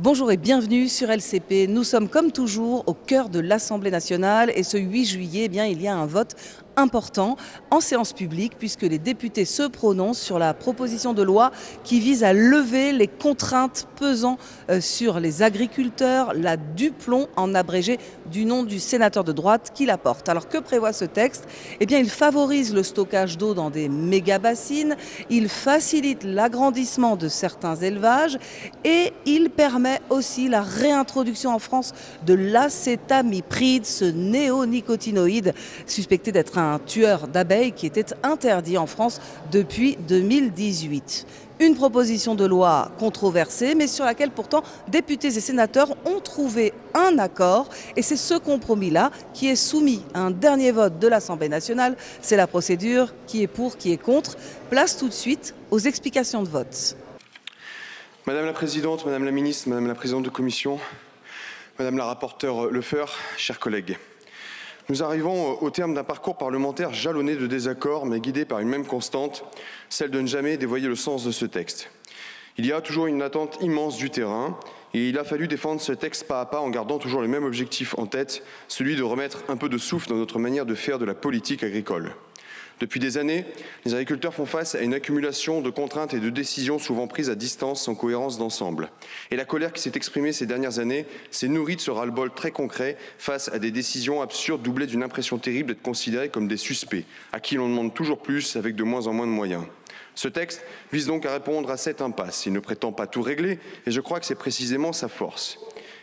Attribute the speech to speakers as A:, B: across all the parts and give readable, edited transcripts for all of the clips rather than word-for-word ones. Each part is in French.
A: Bonjour et bienvenue sur LCP. Nous sommes comme toujours au cœur de l'Assemblée nationale et ce 8 juillet, il y a un vote important en séance publique puisque les députés se prononcent sur la proposition de loi qui vise à lever les contraintes pesant sur les agriculteurs, la DUPLON en abrégé du nom du sénateur de droite qui la porte. Alors que prévoit ce texte? Il favorise le stockage d'eau dans des méga-bassines, il facilite l'agrandissement de certains élevages et il permet aussi la réintroduction en France de l'acétamipride, ce néonicotinoïde suspecté d'être un tueur d'abeilles qui était interdit en France depuis 2018. Une proposition de loi controversée, mais sur laquelle pourtant députés et sénateurs ont trouvé un accord. Et c'est ce compromis-là qui est soumis à un dernier vote de l'Assemblée nationale. C'est la procédure qui est pour, qui est contre. Place tout de suite aux explications de vote.
B: Madame la Présidente, Madame la Ministre, Madame la Présidente de Commission, Madame la rapporteure Lefeur, chers collègues. Nous arrivons au terme d'un parcours parlementaire jalonné de désaccords, mais guidé par une même constante, celle de ne jamais dévoyer le sens de ce texte. Il y a toujours une attente immense du terrain, et il a fallu défendre ce texte pas à pas en gardant toujours le même objectif en tête, celui de remettre un peu de souffle dans notre manière de faire de la politique agricole. Depuis des années, les agriculteurs font face à une accumulation de contraintes et de décisions souvent prises à distance sans cohérence d'ensemble. Et la colère qui s'est exprimée ces dernières années s'est nourrie de ce ras-le-bol très concret face à des décisions absurdes doublées d'une impression terrible d'être considérés comme des suspects, à qui l'on demande toujours plus avec de moins en moins de moyens. Ce texte vise donc à répondre à cette impasse. Il ne prétend pas tout régler et je crois que c'est précisément sa force.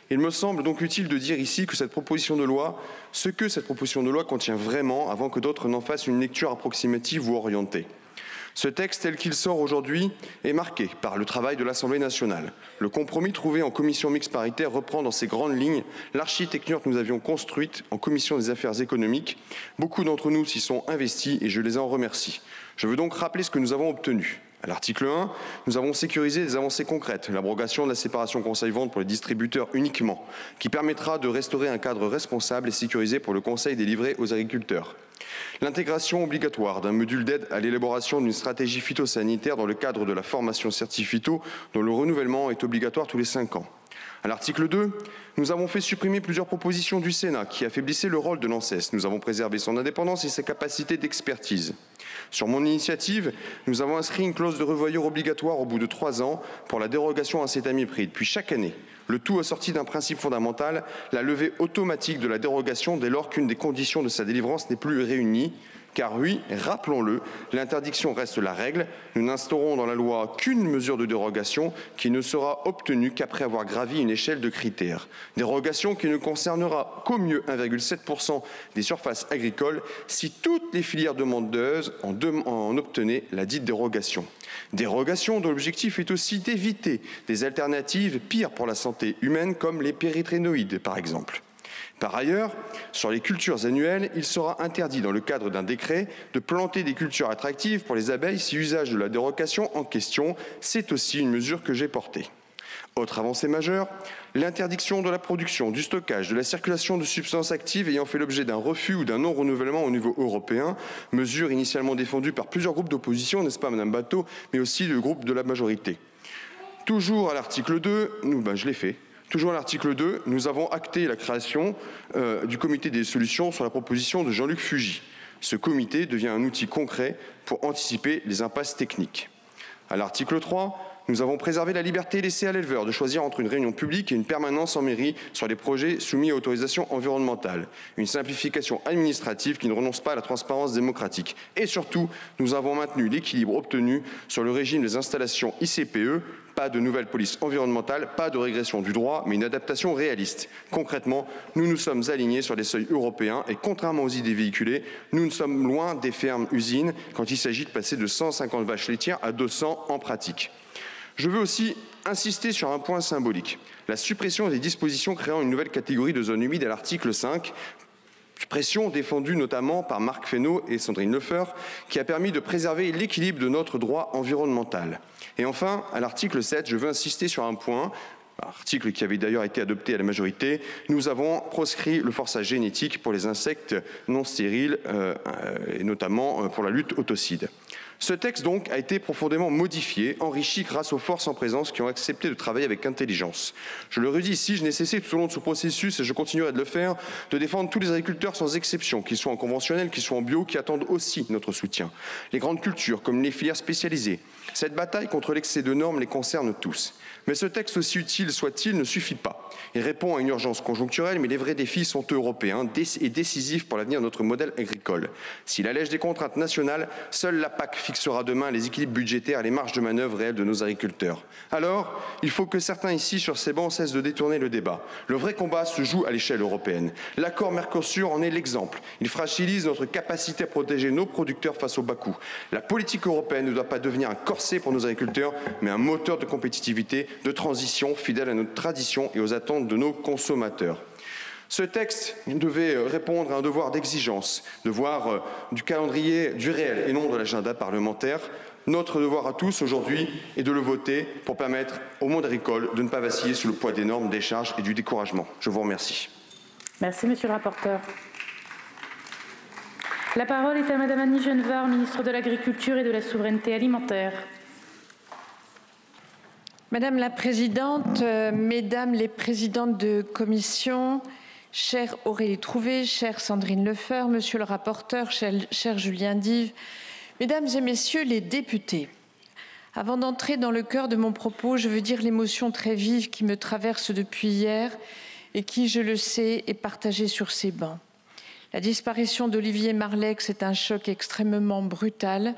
B: Il me semble donc utile de dire ici que ce que cette proposition de loi contient vraiment avant que d'autres n'en fassent une lecture approximative ou orientée. Ce texte tel qu'il sort aujourd'hui est marqué par le travail de l'Assemblée nationale. Le compromis trouvé en commission mixte paritaire reprend dans ses grandes lignes l'architecture que nous avions construite en commission des affaires économiques. Beaucoup d'entre nous s'y sont investis et je les en remercie. Je veux donc rappeler ce que nous avons obtenu. À l'article 1, nous avons sécurisé des avancées concrètes, l'abrogation de la séparation conseil-vente pour les distributeurs uniquement, qui permettra de restaurer un cadre responsable et sécurisé pour le conseil délivré aux agriculteurs. L'intégration obligatoire d'un module d'aide à l'élaboration d'une stratégie phytosanitaire dans le cadre de la formation Certiphyto, dont le renouvellement est obligatoire tous les 5 ans. À l'article 2, nous avons fait supprimer plusieurs propositions du Sénat qui affaiblissaient le rôle de l'ANSES. Nous avons préservé son indépendance et sa capacité d'expertise. Sur mon initiative, nous avons inscrit une clause de revoyure obligatoire au bout de 3 ans pour la dérogation à acétamipride. Puis chaque année, le tout assorti d'un principe fondamental, la levée automatique de la dérogation dès lors qu'une des conditions de sa délivrance n'est plus réunie. Car oui, rappelons-le, l'interdiction reste la règle. Nous n'instaurons dans la loi qu'une mesure de dérogation qui ne sera obtenue qu'après avoir gravi une échelle de critères. Dérogation qui ne concernera qu'au mieux 1,7% des surfaces agricoles si toutes les filières demandeuses en obtenaient la dite dérogation. Dérogation dont l'objectif est aussi d'éviter des alternatives pires pour la santé humaine comme les péritrénoïdes par exemple. Par ailleurs, sur les cultures annuelles, il sera interdit dans le cadre d'un décret de planter des cultures attractives pour les abeilles si usage de la dérogation en question. C'est aussi une mesure que j'ai portée. Autre avancée majeure, l'interdiction de la production, du stockage, de la circulation de substances actives ayant fait l'objet d'un refus ou d'un non-renouvellement au niveau européen, mesure initialement défendue par plusieurs groupes d'opposition, n'est-ce pas Madame Bateau, mais aussi le groupe de la majorité. Toujours à l'article 2, Toujours à l'article 2, nous avons acté la création du comité des solutions sur la proposition de Jean-Luc Fugit. Ce comité devient un outil concret pour anticiper les impasses techniques. À l'article 3, nous avons préservé la liberté laissée à l'éleveur de choisir entre une réunion publique et une permanence en mairie sur les projets soumis à autorisation environnementale. Une simplification administrative qui ne renonce pas à la transparence démocratique. Et surtout, nous avons maintenu l'équilibre obtenu sur le régime des installations ICPE. Pas de nouvelle police environnementale, pas de régression du droit, mais une adaptation réaliste. Concrètement, nous nous sommes alignés sur les seuils européens et contrairement aux idées véhiculées, nous ne sommes loin des fermes-usines quand il s'agit de passer de 150 vaches laitières à 200 en pratique. Je veux aussi insister sur un point symbolique, la suppression des dispositions créant une nouvelle catégorie de zones humides à l'article 5, suppression défendue notamment par Marc Fesneau et Sandrine Lefeur, qui a permis de préserver l'équilibre de notre droit environnemental. Et enfin, à l'article 7, je veux insister sur un point, article qui avait d'ailleurs été adopté à la majorité, nous avons proscrit le forçage génétique pour les insectes non stériles et notamment pour la lutte autocide. Ce texte donc a été profondément modifié, enrichi grâce aux forces en présence qui ont accepté de travailler avec intelligence. Je le redis ici, je n'ai cessé tout au long de ce processus et je continuerai de le faire, de défendre tous les agriculteurs sans exception, qu'ils soient en conventionnel, qu'ils soient en bio, qui attendent aussi notre soutien. Les grandes cultures comme les filières spécialisées. Cette bataille contre l'excès de normes les concerne tous. Mais ce texte, aussi utile soit-il, ne suffit pas. Il répond à une urgence conjoncturelle, mais les vrais défis sont européens et décisifs pour l'avenir de notre modèle agricole. S'il allège des contraintes nationales, seule la PAC fixera demain les équilibres budgétaires et les marges de manœuvre réelles de nos agriculteurs. Alors, il faut que certains ici, sur ces bancs, cessent de détourner le débat. Le vrai combat se joue à l'échelle européenne. L'accord Mercosur en est l'exemple. Il fragilise notre capacité à protéger nos producteurs face aux bas-coûts. La politique européenne ne doit pas devenir un corset pour nos agriculteurs, mais un moteur de compétitivité, de transition fidèle à notre tradition et aux attentes de nos consommateurs. Ce texte devait répondre à un devoir d'exigence, devoir du calendrier du réel et non de l'agenda parlementaire. Notre devoir à tous aujourd'hui est de le voter pour permettre au monde agricole de ne pas vaciller sous le poids des normes, des charges et du découragement. Je vous remercie.
C: Merci, monsieur le rapporteur. La parole est à madame Annie Genevard, ministre de l'Agriculture et de la Souveraineté alimentaire.
D: Madame la Présidente, Mesdames les Présidentes de commission, chère Aurélie Trouvé, chère Sandrine Lefeur, Monsieur le rapporteur, cher Julien Dive, Mesdames et Messieurs les députés, avant d'entrer dans le cœur de mon propos, je veux dire l'émotion très vive qui me traverse depuis hier et qui, je le sais, est partagée sur ces bancs. La disparition d'Olivier Marleix est un choc extrêmement brutal.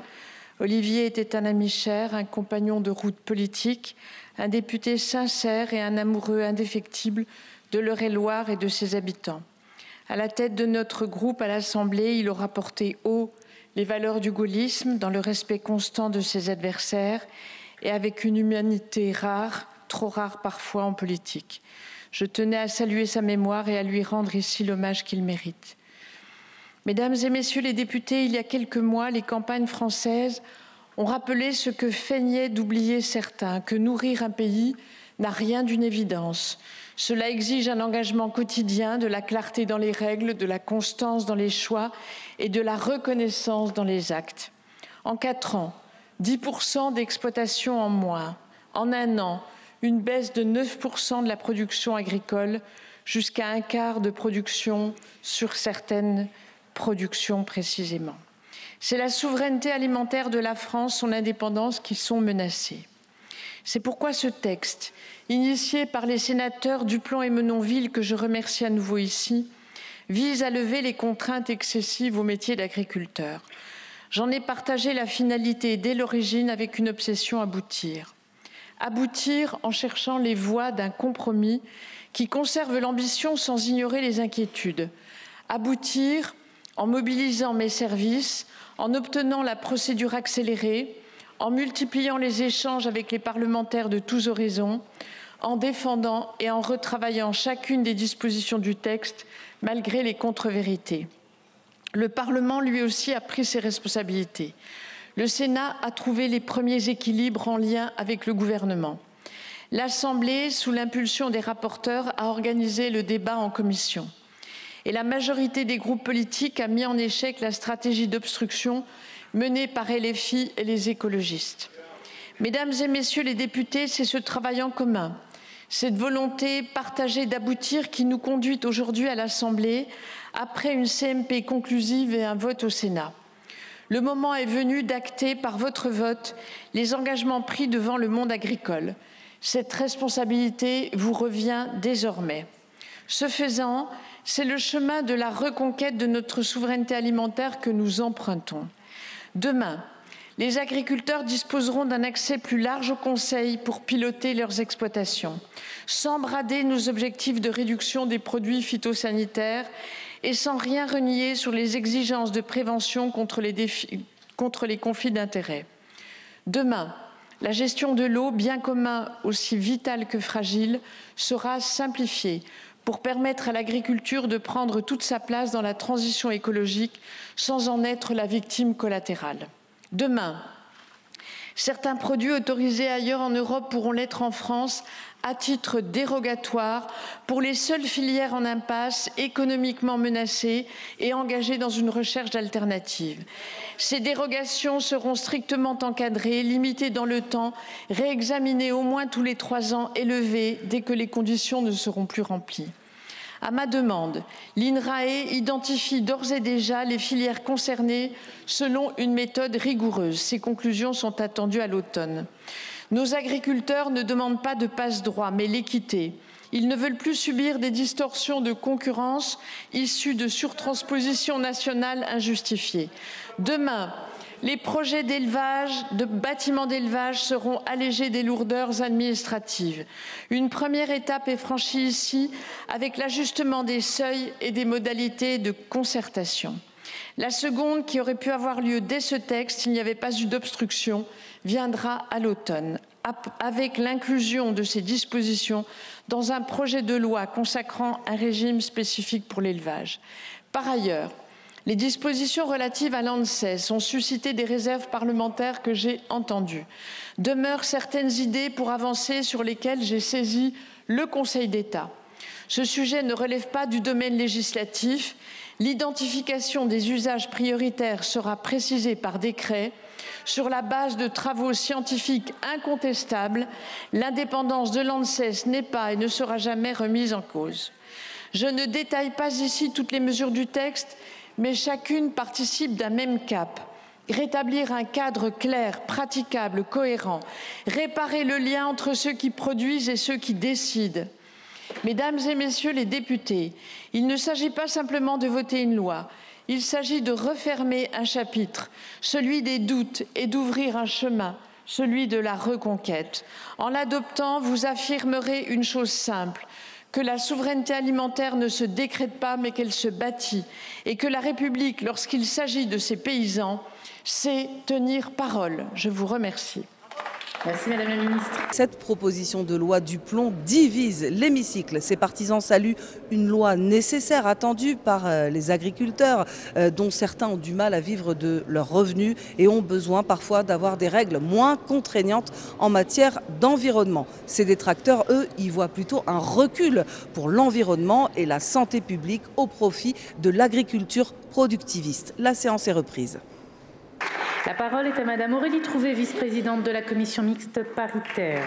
D: Olivier était un ami cher, un compagnon de route politique, un député sincère et un amoureux indéfectible de l'Eure-et-Loir et de ses habitants. À la tête de notre groupe à l'Assemblée, il aura porté haut les valeurs du gaullisme dans le respect constant de ses adversaires et avec une humanité rare, trop rare parfois en politique. Je tenais à saluer sa mémoire et à lui rendre ici l'hommage qu'il mérite. Mesdames et Messieurs les députés, il y a quelques mois, les campagnes françaises ont rappelé ce que feignaient d'oublier certains, que nourrir un pays n'a rien d'une évidence. Cela exige un engagement quotidien, de la clarté dans les règles, de la constance dans les choix et de la reconnaissance dans les actes. En 4 ans, 10% d'exploitation en moins. En 1 an, une baisse de 9% de la production agricole jusqu'à 1/4 de production sur certaines production précisément. C'est la souveraineté alimentaire de la France, son indépendance qui sont menacées. C'est pourquoi ce texte, initié par les sénateurs Duplon et Menonville, que je remercie à nouveau ici, vise à lever les contraintes excessives au métier d'agriculteur. J'en ai partagé la finalité dès l'origine avec une obsession: aboutir. Aboutir en cherchant les voies d'un compromis qui conserve l'ambition sans ignorer les inquiétudes. Aboutir en mobilisant mes services, en obtenant la procédure accélérée, en multipliant les échanges avec les parlementaires de tous horizons, en défendant et en retravaillant chacune des dispositions du texte, malgré les contre-vérités. Le Parlement, lui aussi, a pris ses responsabilités. Le Sénat a trouvé les premiers équilibres en lien avec le gouvernement. L'Assemblée, sous l'impulsion des rapporteurs, a organisé le débat en commission. Et la majorité des groupes politiques a mis en échec la stratégie d'obstruction menée par LFI et les écologistes. Mesdames et Messieurs les députés, c'est ce travail en commun, cette volonté partagée d'aboutir qui nous conduit aujourd'hui à l'Assemblée, après une CMP conclusive et un vote au Sénat. Le moment est venu d'acter par votre vote les engagements pris devant le monde agricole. Cette responsabilité vous revient désormais. Ce faisant, c'est le chemin de la reconquête de notre souveraineté alimentaire que nous empruntons. Demain, les agriculteurs disposeront d'un accès plus large au Conseil pour piloter leurs exploitations, sans brader nos objectifs de réduction des produits phytosanitaires et sans rien renier sur les exigences de prévention contre les conflits d'intérêts. Demain, la gestion de l'eau, bien commun aussi vital que fragile, sera simplifiée pour permettre à l'agriculture de prendre toute sa place dans la transition écologique sans en être la victime collatérale. Demain, Certains produits autorisés ailleurs en Europe pourront l'être en France à titre dérogatoire pour les seules filières en impasse, économiquement menacées et engagées dans une recherche d'alternatives. Ces dérogations seront strictement encadrées, limitées dans le temps, réexaminées au moins tous les 3 ans et levées dès que les conditions ne seront plus remplies. À ma demande, l'INRAE identifie d'ores et déjà les filières concernées selon une méthode rigoureuse. Ces conclusions sont attendues à l'automne. Nos agriculteurs ne demandent pas de passe-droit, mais l'équité. Ils ne veulent plus subir des distorsions de concurrence issues de surtranspositions nationales injustifiées. Demain, les projets d'élevage, de bâtiments d'élevage seront allégés des lourdeurs administratives. Une première étape est franchie ici avec l'ajustement des seuils et des modalités de concertation. La seconde, qui aurait pu avoir lieu dès ce texte s'il n'y avait pas eu d'obstruction, viendra à l'automne, avec l'inclusion de ces dispositions dans un projet de loi consacrant un régime spécifique pour l'élevage. Par ailleurs, les dispositions relatives à l'ANSES ont suscité des réserves parlementaires que j'ai entendues. Demeurent certaines idées pour avancer sur lesquelles j'ai saisi le Conseil d'État. Ce sujet ne relève pas du domaine législatif. L'identification des usages prioritaires sera précisée par décret sur la base de travaux scientifiques incontestables. L'indépendance de l'ANSES n'est pas et ne sera jamais remise en cause. Je ne détaille pas ici toutes les mesures du texte, mais chacune participe d'un même cap. Rétablir un cadre clair, praticable, cohérent. Réparer le lien entre ceux qui produisent et ceux qui décident. Mesdames et messieurs les députés, il ne s'agit pas simplement de voter une loi. Il s'agit de refermer un chapitre, celui des doutes, et d'ouvrir un chemin, celui de la reconquête. En l'adoptant, vous affirmerez une chose simple, que la souveraineté alimentaire ne se décrète pas mais qu'elle se bâtit et que la République, lorsqu'il s'agit de ses paysans, sait tenir parole. Je vous remercie.
C: Merci Madame la Ministre.
A: Cette proposition de loi Duplomb divise l'hémicycle. Ses partisans saluent une loi nécessaire, attendue par les agriculteurs, dont certains ont du mal à vivre de leurs revenus et ont besoin parfois d'avoir des règles moins contraignantes en matière d'environnement. Ces détracteurs, eux, y voient plutôt un recul pour l'environnement et la santé publique au profit de l'agriculture productiviste. La séance est reprise.
C: La parole est à Madame Aurélie Trouvé, vice-présidente de la commission mixte paritaire.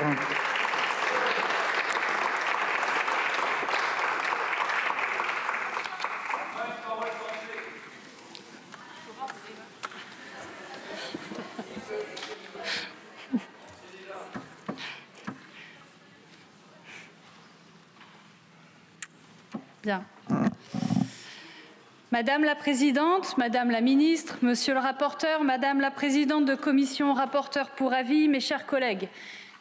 E: Bien. Madame la Présidente, Madame la Ministre, Monsieur le rapporteur, Madame la Présidente de commission, rapporteur pour avis, mes chers collègues,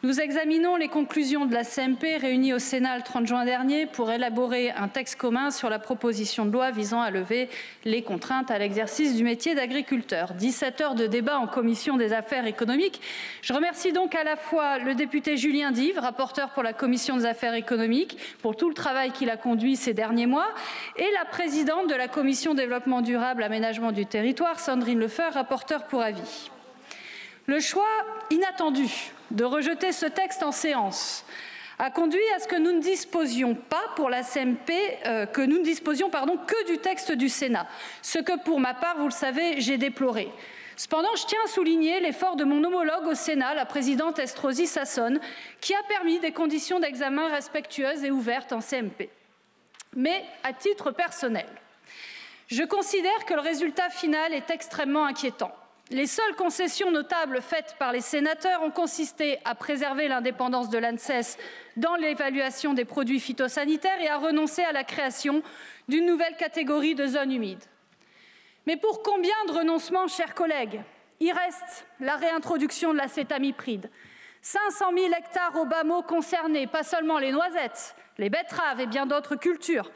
E: nous examinons les conclusions de la CMP réunie au Sénat le 30 juin dernier pour élaborer un texte commun sur la proposition de loi visant à lever les contraintes à l'exercice du métier d'agriculteur. 17 heures de débat en commission des affaires économiques. Je remercie donc à la fois le député Julien Dive, rapporteur pour la commission des affaires économiques, pour tout le travail qu'il a conduit ces derniers mois, et la présidente de la commission développement durable, aménagement du territoire, Sandrine Lefeur, rapporteure pour avis. Le choix inattendu de rejeter ce texte en séance a conduit à ce que nous ne disposions pas pour la CMP, que du texte du Sénat, ce que pour ma part, vous le savez, j'ai déploré. Cependant, je tiens à souligner l'effort de mon homologue au Sénat, la présidente Estrosi Sassone, qui a permis des conditions d'examen respectueuses et ouvertes en CMP. Mais à titre personnel, je considère que le résultat final est extrêmement inquiétant. Les seules concessions notables faites par les sénateurs ont consisté à préserver l'indépendance de l'ANSES dans l'évaluation des produits phytosanitaires et à renoncer à la création d'une nouvelle catégorie de zones humides. Mais pour combien de renoncements, chers collègues? Il reste la réintroduction de l'acétamipride. 500 000 hectares au bas mot concernés, pas seulement les noisettes, les betteraves et bien d'autres cultures.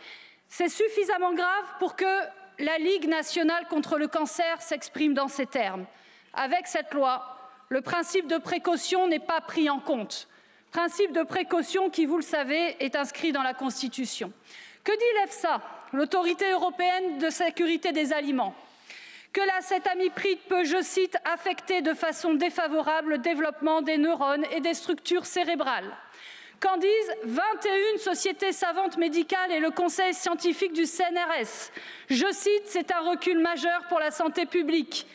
E: C'est suffisamment grave pour que la Ligue nationale contre le cancer s'exprime dans ces termes. Avec cette loi, le principe de précaution n'est pas pris en compte. Principe de précaution qui, vous le savez, est inscrit dans la Constitution. Que dit l'EFSA, l'Autorité européenne de sécurité des aliments? que l'acétamipride peut, je cite, affecter de façon défavorable le développement des neurones et des structures cérébrales. Qu'en disent 21 sociétés savantes médicales et le conseil scientifique du CNRS? Je cite, c'est un recul majeur pour la santé publique.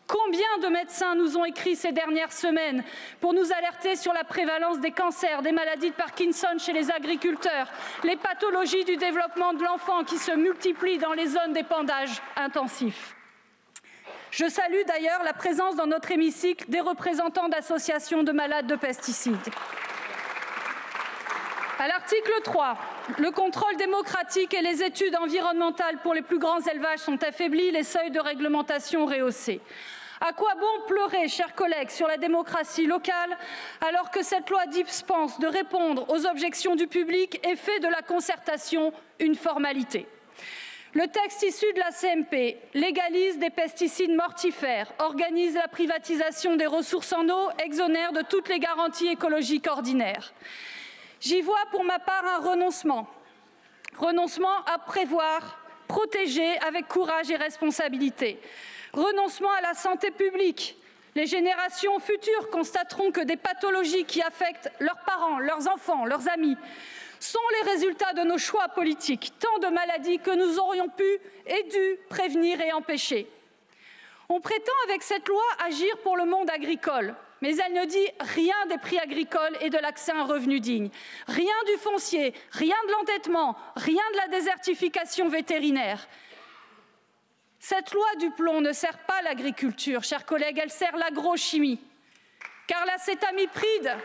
E: Combien de médecins nous ont écrit ces dernières semaines pour nous alerter sur la prévalence des cancers, des maladies de Parkinson chez les agriculteurs, les pathologies du développement de l'enfant qui se multiplient dans les zones d'épandage intensif? Je salue d'ailleurs la présence dans notre hémicycle des représentants d'associations de malades de pesticides. À l'article 3, le contrôle démocratique et les études environnementales pour les plus grands élevages sont affaiblis, les seuils de réglementation rehaussés. À quoi bon pleurer, chers collègues, sur la démocratie locale, alors que cette loi dispense de répondre aux objections du public et fait de la concertation une formalité? Le texte issu de la CMP légalise des pesticides mortifères, organise la privatisation des ressources en eau, exonère de toutes les garanties écologiques ordinaires. J'y vois pour ma part un renoncement. Renoncement à prévoir, protéger avec courage et responsabilité. Renoncement à la santé publique. Les générations futures constateront que des pathologies qui affectent leurs parents, leurs enfants, leurs amis sont les résultats de nos choix politiques, tant de maladies que nous aurions pu et dû prévenir et empêcher. On prétend avec cette loi agir pour le monde agricole, mais elle ne dit rien des prix agricoles et de l'accès à un revenu digne, rien du foncier, rien de l'endettement, rien de la désertification vétérinaire. Cette loi du plomb ne sert pas l'agriculture, chers collègues, elle sert l'agrochimie, car l'acétamipride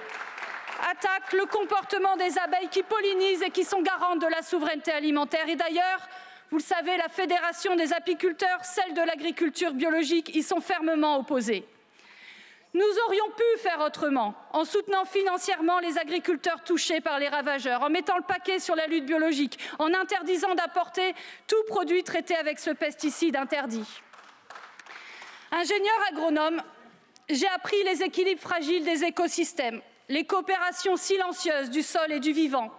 E: attaque le comportement des abeilles qui pollinisent et qui sont garantes de la souveraineté alimentaire. Et d'ailleurs, vous le savez, la Fédération des apiculteurs, celle de l'agriculture biologique, y sont fermement opposées. Nous aurions pu faire autrement, en soutenant financièrement les agriculteurs touchés par les ravageurs, en mettant le paquet sur la lutte biologique, en interdisant d'apporter tout produit traité avec ce pesticide interdit. Ingénieur agronome, j'ai appris les équilibres fragiles des écosystèmes, les coopérations silencieuses du sol et du vivant,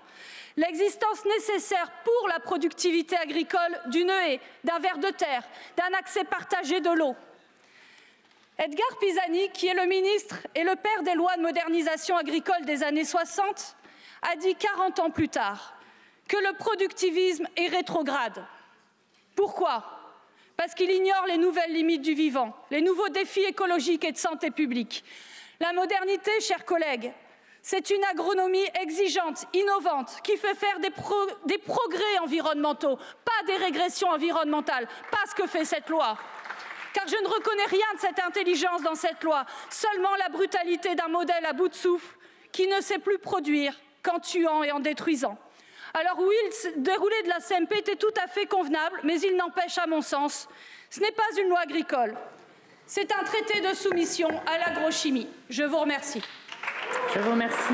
E: l'existence nécessaire pour la productivité agricole d'une haie, d'un ver de terre, d'un accès partagé de l'eau. Edgar Pisani, qui est le ministre et le père des lois de modernisation agricole des années 60, a dit 40 ans plus tard que le productivisme est rétrograde. Pourquoi? Parce qu'il ignore les nouvelles limites du vivant, les nouveaux défis écologiques et de santé publique. La modernité, chers collègues, c'est une agronomie exigeante, innovante, qui fait faire des progrès environnementaux, pas des régressions environnementales, pas ce que fait cette loi. Car je ne reconnais rien de cette intelligence dans cette loi, seulement la brutalité d'un modèle à bout de souffle qui ne sait plus produire qu'en tuant et en détruisant. Alors oui, le déroulé de la CMP était tout à fait convenable, mais il n'empêche, à mon sens, ce n'est pas une loi agricole. C'est un traité de soumission à l'agrochimie. Je vous remercie.
C: Je vous remercie.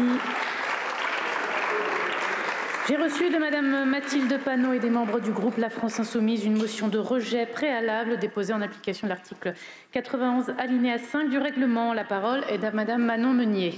C: J'ai reçu de Madame Mathilde Panot et des membres du groupe La France Insoumise une motion de rejet préalable déposée en application de l'article 91 alinéa 5 du règlement. La parole est à Madame Manon Meunier.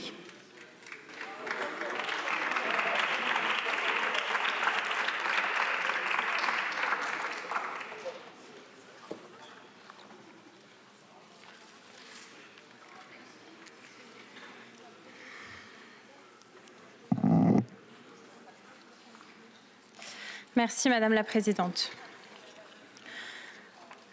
F: Merci Madame la Présidente.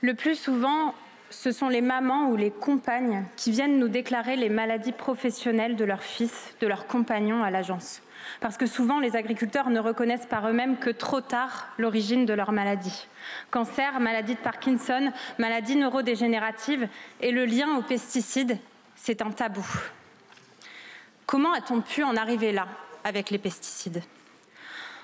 F: Le plus souvent, ce sont les mamans ou les compagnes qui viennent nous déclarer les maladies professionnelles de leurs fils, de leurs compagnons à l'agence. Parce que souvent, les agriculteurs ne reconnaissent par eux-mêmes que trop tard l'origine de leur maladie. Cancer, maladie de Parkinson, maladie neurodégénérative et le lien aux pesticides, c'est un tabou. Comment a-t-on pu en arriver là avec les pesticides ?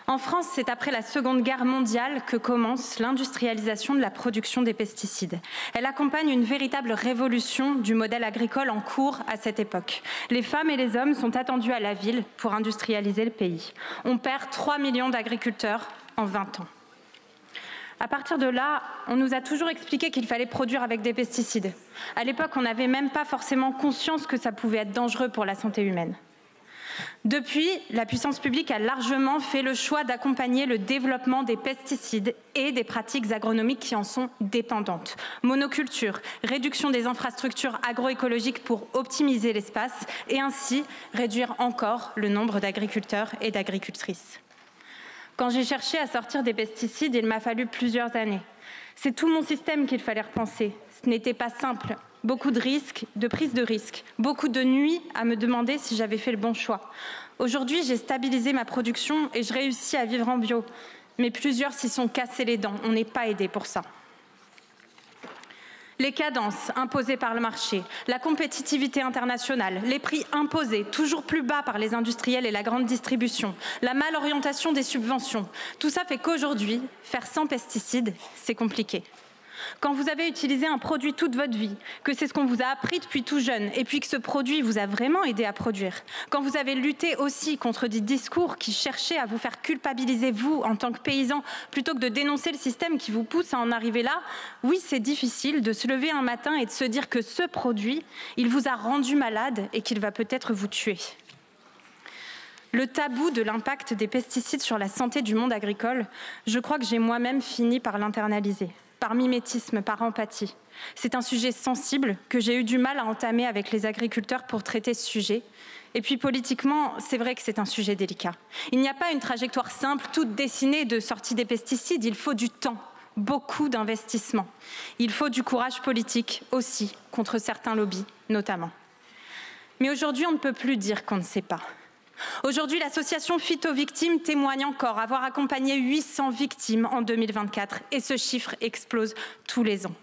F: En France, c'est après la Seconde Guerre mondiale que commence l'industrialisation de la production des pesticides. Elle accompagne une véritable révolution du modèle agricole en cours à cette époque. Les femmes et les hommes sont attendus à la ville pour industrialiser le pays. On perd 3 millions d'agriculteurs en 20 ans. À partir de là, on nous a toujours expliqué qu'il fallait produire avec des pesticides. À l'époque, on n'avait même pas forcément conscience que ça pouvait être dangereux pour la santé humaine. Depuis, la puissance publique a largement fait le choix d'accompagner le développement des pesticides et des pratiques agronomiques qui en sont dépendantes. Monoculture, réduction des infrastructures agroécologiques pour optimiser l'espace et ainsi réduire encore le nombre d'agriculteurs et d'agricultrices. Quand j'ai cherché à sortir des pesticides, il m'a fallu plusieurs années. C'est tout mon système qu'il fallait repenser. Ce n'était pas simple. Beaucoup de risques, de prise de risques, beaucoup de nuits à me demander si j'avais fait le bon choix. Aujourd'hui, j'ai stabilisé ma production et je réussis à vivre en bio. Mais plusieurs s'y sont cassés les dents. On n'est pas aidé pour ça. Les cadences imposées par le marché, la compétitivité internationale, les prix imposés toujours plus bas par les industriels et la grande distribution, la malorientation des subventions, tout ça fait qu'aujourd'hui, faire sans pesticides, c'est compliqué. Quand vous avez utilisé un produit toute votre vie, que c'est ce qu'on vous a appris depuis tout jeune, et puis que ce produit vous a vraiment aidé à produire, quand vous avez lutté aussi contre des discours qui cherchaient à vous faire culpabiliser vous en tant que paysan, plutôt que de dénoncer le système qui vous pousse à en arriver là, oui, c'est difficile de se lever un matin et de se dire que ce produit, il vous a rendu malade et qu'il va peut-être vous tuer. Le tabou de l'impact des pesticides sur la santé du monde agricole, je crois que j'ai moi-même fini par l'internaliser. Par mimétisme, par empathie. C'est un sujet sensible que j'ai eu du mal à entamer avec les agriculteurs pour traiter ce sujet. Et puis politiquement, c'est vrai que c'est un sujet délicat. Il n'y a pas une trajectoire simple, toute dessinée de sortie des pesticides. Il faut du temps, beaucoup d'investissement. Il faut du courage politique aussi, contre certains lobbies notamment. Mais aujourd'hui, on ne peut plus dire qu'on ne sait pas. Aujourd'hui, l'association Phyto-Victimes témoigne encore avoir accompagné 800 victimes en 2024 et ce chiffre explose tous les ans.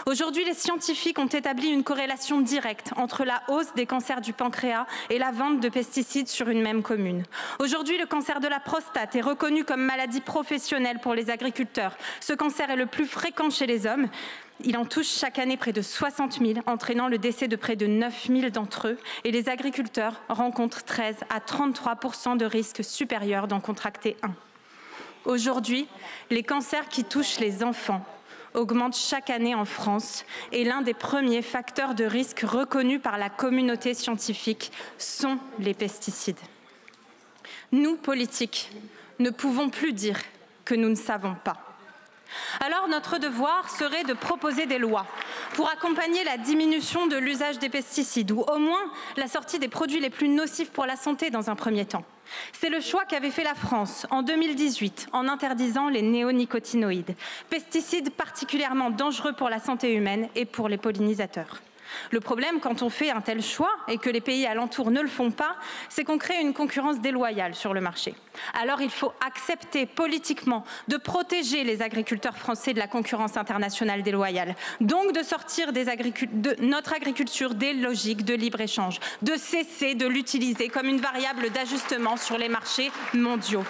F: Aujourd'hui, les scientifiques ont établi une corrélation directe entre la hausse des cancers du pancréas et la vente de pesticides sur une même commune. Aujourd'hui, le cancer de la prostate est reconnu comme maladie professionnelle pour les agriculteurs. Ce cancer est le plus fréquent chez les hommes. Il en touche chaque année près de 60 000, entraînant le décès de près de 9 000 d'entre eux. Et les agriculteurs rencontrent 13 à 33% de risques supérieurs d'en contracter un. Aujourd'hui, les cancers qui touchent les enfants augmentent chaque année en France et l'un des premiers facteurs de risque reconnus par la communauté scientifique sont les pesticides. Nous, politiques, ne pouvons plus dire que nous ne savons pas. Alors notre devoir serait de proposer des lois pour accompagner la diminution de l'usage des pesticides ou au moins la sortie des produits les plus nocifs pour la santé dans un premier temps. C'est le choix qu'avait fait la France en 2018 en interdisant les néonicotinoïdes, pesticides particulièrement dangereux pour la santé humaine et pour les pollinisateurs. Le problème, quand on fait un tel choix et que les pays alentours ne le font pas, c'est qu'on crée une concurrence déloyale sur le marché. Alors il faut accepter politiquement de protéger les agriculteurs français de la concurrence internationale déloyale, donc de sortir de notre agriculture des logiques de libre-échange, de cesser de l'utiliser comme une variable d'ajustement sur les marchés mondiaux.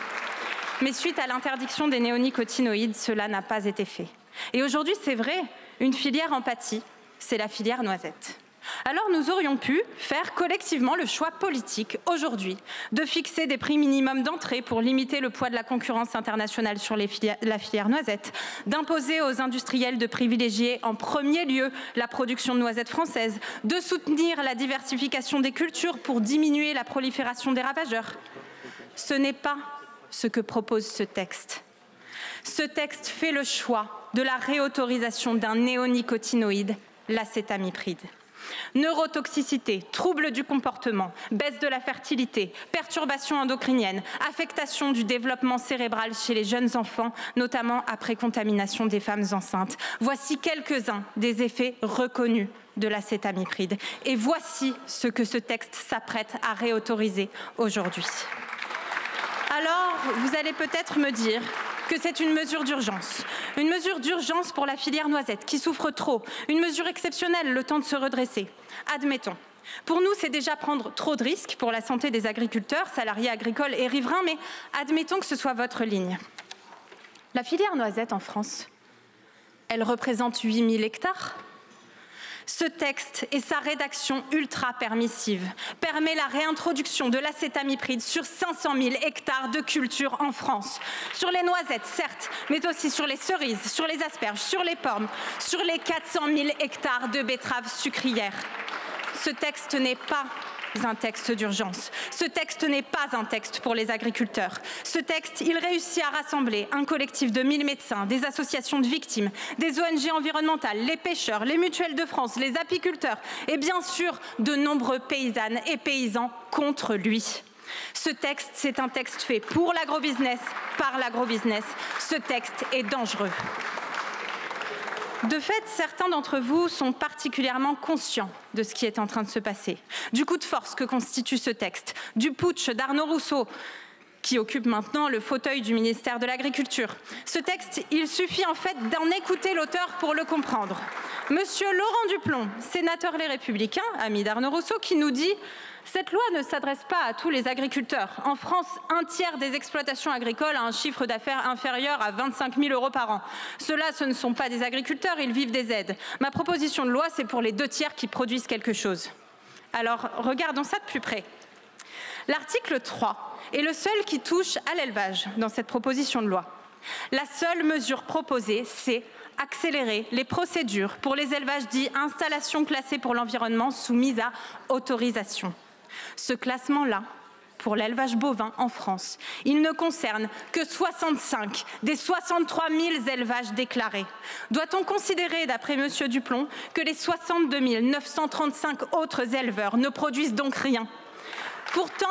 F: Mais suite à l'interdiction des néonicotinoïdes, cela n'a pas été fait. Et aujourd'hui, c'est vrai, une filière en pâtit. C'est la filière noisette. Alors nous aurions pu faire collectivement le choix politique aujourd'hui de fixer des prix minimums d'entrée pour limiter le poids de la concurrence internationale sur la filière noisette, d'imposer aux industriels de privilégier en premier lieu la production de noisettes françaises, de soutenir la diversification des cultures pour diminuer la prolifération des ravageurs. Ce n'est pas ce que propose ce texte. Ce texte fait le choix de la réautorisation d'un néonicotinoïde, l'acétamipride. Neurotoxicité, troubles du comportement, baisse de la fertilité, perturbations endocriniennes, affectation du développement cérébral chez les jeunes enfants, notamment après contamination des femmes enceintes. Voici quelques-uns des effets reconnus de l'acétamipride. Et voici ce que ce texte s'apprête à réautoriser aujourd'hui. Alors, vous allez peut-être me dire que c'est une mesure d'urgence pour la filière noisette qui souffre trop, une mesure exceptionnelle, le temps de se redresser. Admettons. Pour nous, c'est déjà prendre trop de risques pour la santé des agriculteurs, salariés agricoles et riverains, mais admettons que ce soit votre ligne. La filière noisette en France, elle représente 8 000 hectares. Ce texte et sa rédaction ultra permissive permet la réintroduction de l'acétamipride sur 500 000 hectares de culture en France. Sur les noisettes, certes, mais aussi sur les cerises, sur les asperges, sur les pommes, sur les 400 000 hectares de betteraves sucrières. Ce texte n'est pas un texte d'urgence. Ce texte n'est pas un texte pour les agriculteurs. Ce texte, il réussit à rassembler un collectif de 1000 médecins, des associations de victimes, des ONG environnementales, les pêcheurs, les mutuelles de France, les apiculteurs et bien sûr de nombreux paysannes et paysans contre lui. Ce texte, c'est un texte fait pour l'agrobusiness, par l'agrobusiness. Ce texte est dangereux. De fait, certains d'entre vous sont particulièrement conscients de ce qui est en train de se passer, du coup de force que constitue ce texte, du putsch d'Arnaud Rousseau, qui occupe maintenant le fauteuil du ministère de l'Agriculture. Ce texte, il suffit en fait d'en écouter l'auteur pour le comprendre. Monsieur Laurent Duplon, sénateur Les Républicains, ami d'Arnaud Rousseau, qui nous dit « Cette loi ne s'adresse pas à tous les agriculteurs. En France, 1/3 des exploitations agricoles a un chiffre d'affaires inférieur à 25 000 € par an. Ceux-là, ce ne sont pas des agriculteurs, ils vivent des aides. Ma proposition de loi, c'est pour les 2/3 qui produisent quelque chose. » Alors, regardons ça de plus près. L'article 3 est le seul qui touche à l'élevage dans cette proposition de loi. La seule mesure proposée, c'est accélérer les procédures pour les élevages dits installations classées pour l'environnement soumises à autorisation. Ce classement-là, pour l'élevage bovin en France, il ne concerne que 65 des 63 000 élevages déclarés. Doit-on considérer, d'après M. Duplon, que les 62 935 autres éleveurs ne produisent donc rien ? Pourtant,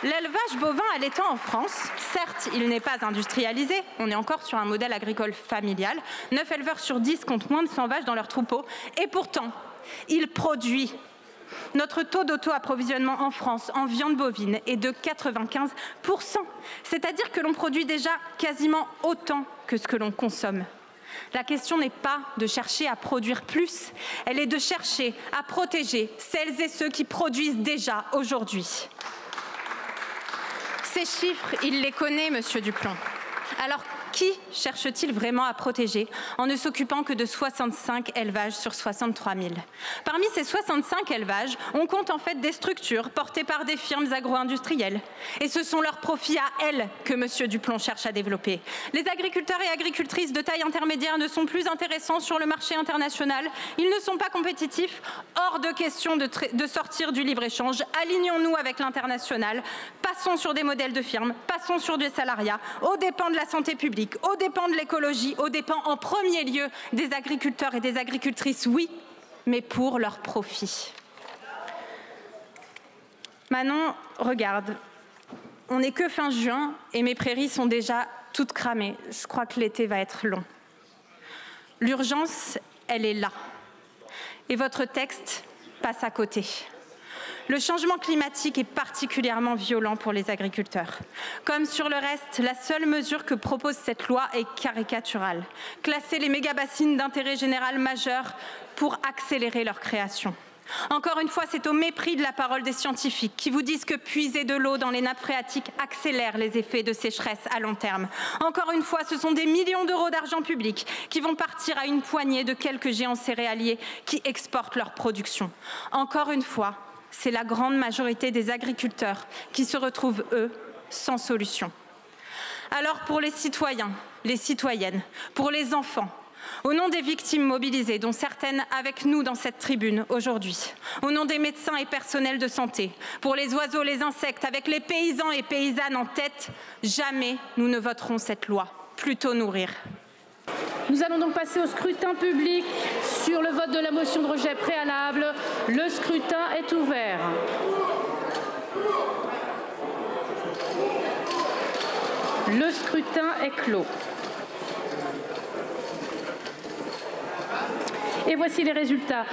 F: l'élevage bovin allaitant en France, certes, il n'est pas industrialisé, on est encore sur un modèle agricole familial, 9 éleveurs sur 10 comptent moins de 100 vaches dans leur troupeau, et pourtant, il produit. Notre taux d'auto-approvisionnement en France en viande bovine est de 95%, c'est-à-dire que l'on produit déjà quasiment autant que ce que l'on consomme. La question n'est pas de chercher à produire plus, elle est de chercher à protéger celles et ceux qui produisent déjà aujourd'hui. Ces chiffres, il les connaît, Monsieur Duplon. Alors, qui cherche-t-il vraiment à protéger en ne s'occupant que de 65 élevages sur 63 000 ? Parmi ces 65 élevages, on compte en fait des structures portées par des firmes agro-industrielles. Et ce sont leurs profits à elles que M. Duplon cherche à développer. Les agriculteurs et agricultrices de taille intermédiaire ne sont plus intéressants sur le marché international. Ils ne sont pas compétitifs. Hors de question de sortir du libre-échange. Alignons-nous avec l'international. Passons sur des modèles de firmes. Passons sur du salariat, aux dépens de la santé publique, aux dépens de l'écologie, aux dépens en premier lieu des agriculteurs et des agricultrices, oui, mais pour leur profit. Manon, regarde, on n'est que fin juin et mes prairies sont déjà toutes cramées. Je crois que l'été va être long. L'urgence, elle est là. Et votre texte passe à côté. Le changement climatique est particulièrement violent pour les agriculteurs. Comme sur le reste, la seule mesure que propose cette loi est caricaturale. Classer les méga-bassines d'intérêt général majeur pour accélérer leur création. Encore une fois, c'est au mépris de la parole des scientifiques qui vous disent que puiser de l'eau dans les nappes phréatiques accélère les effets de sécheresse à long terme. Encore une fois, ce sont des millions d'euros d'argent public qui vont partir à une poignée de quelques géants céréaliers qui exportent leur production. Encore une fois, c'est la grande majorité des agriculteurs qui se retrouvent, eux, sans solution. Alors pour les citoyens, les citoyennes, pour les enfants, au nom des victimes mobilisées, dont certaines avec nous dans cette tribune aujourd'hui, au nom des médecins et personnels de santé, pour les oiseaux, les insectes, avec les paysans et paysannes en tête, jamais nous ne voterons cette loi. Plutôt nourrir.
C: Nous allons donc passer au scrutin public sur le vote de la motion de rejet préalable. Le scrutin est ouvert. Le scrutin est clos. Et voici les résultats.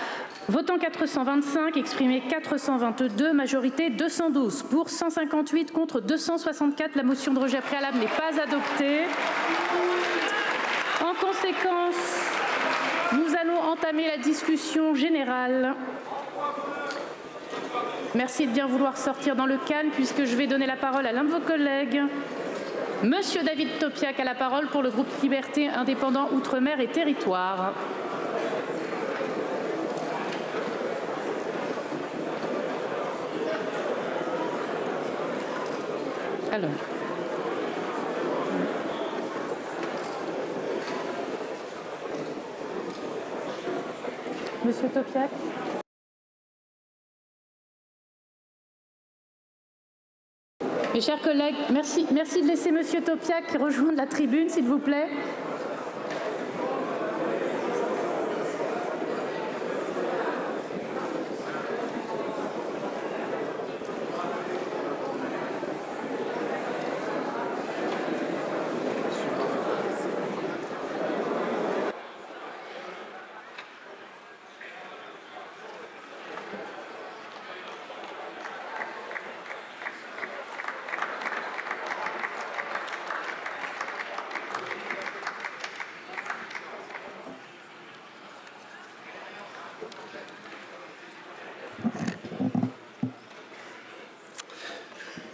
C: Votant 425, exprimé 422, majorité 212. Pour 158, contre 264, la motion de rejet préalable n'est pas adoptée. En conséquence, nous allons entamer la discussion générale. Merci de bien vouloir sortir dans le calme puisque je vais donner la parole à l'un de vos collègues. Monsieur David Topiak a la parole pour le groupe Liberté, Indépendants, Outre-mer et Territoires. Alors. Monsieur Topiak. Mes chers collègues, merci de laisser Monsieur Topiac rejoindre la tribune, s'il vous plaît.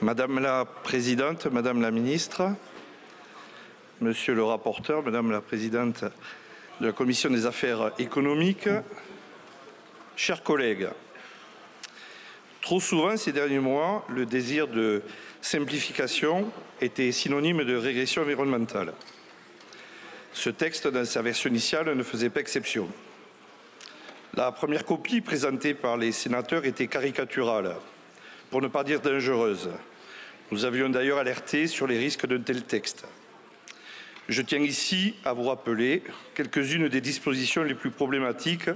G: Madame la Présidente, Madame la Ministre, Monsieur le rapporteur, Madame la Présidente de la Commission des affaires économiques, chers collègues, trop souvent ces derniers mois, le désir de simplification était synonyme de régression environnementale. Ce texte, dans sa version initiale, ne faisait pas exception. La première copie présentée par les sénateurs était caricaturale, pour ne pas dire dangereuse. Nous avions d'ailleurs alerté sur les risques d'un tel texte. Je tiens ici à vous rappeler quelques-unes des dispositions les plus problématiques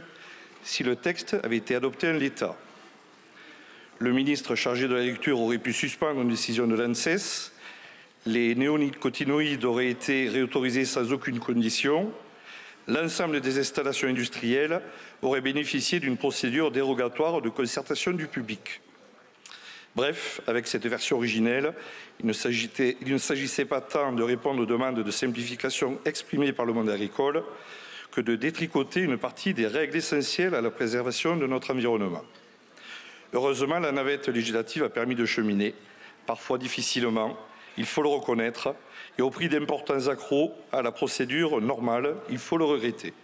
G: si le texte avait été adopté en l'état. Le ministre chargé de l'Agriculture aurait pu suspendre une décision de l'ANSES. Les néonicotinoïdes auraient été réautorisés sans aucune condition. L'ensemble des installations industrielles auraient bénéficié d'une procédure dérogatoire de concertation du public. Bref, avec cette version originelle, il ne s'agissait pas tant de répondre aux demandes de simplification exprimées par le monde agricole que de détricoter une partie des règles essentielles à la préservation de notre environnement. Heureusement, la navette législative a permis de cheminer, parfois difficilement, il faut le reconnaître, et au prix d'importants accrocs à la procédure normale, il faut le regretter.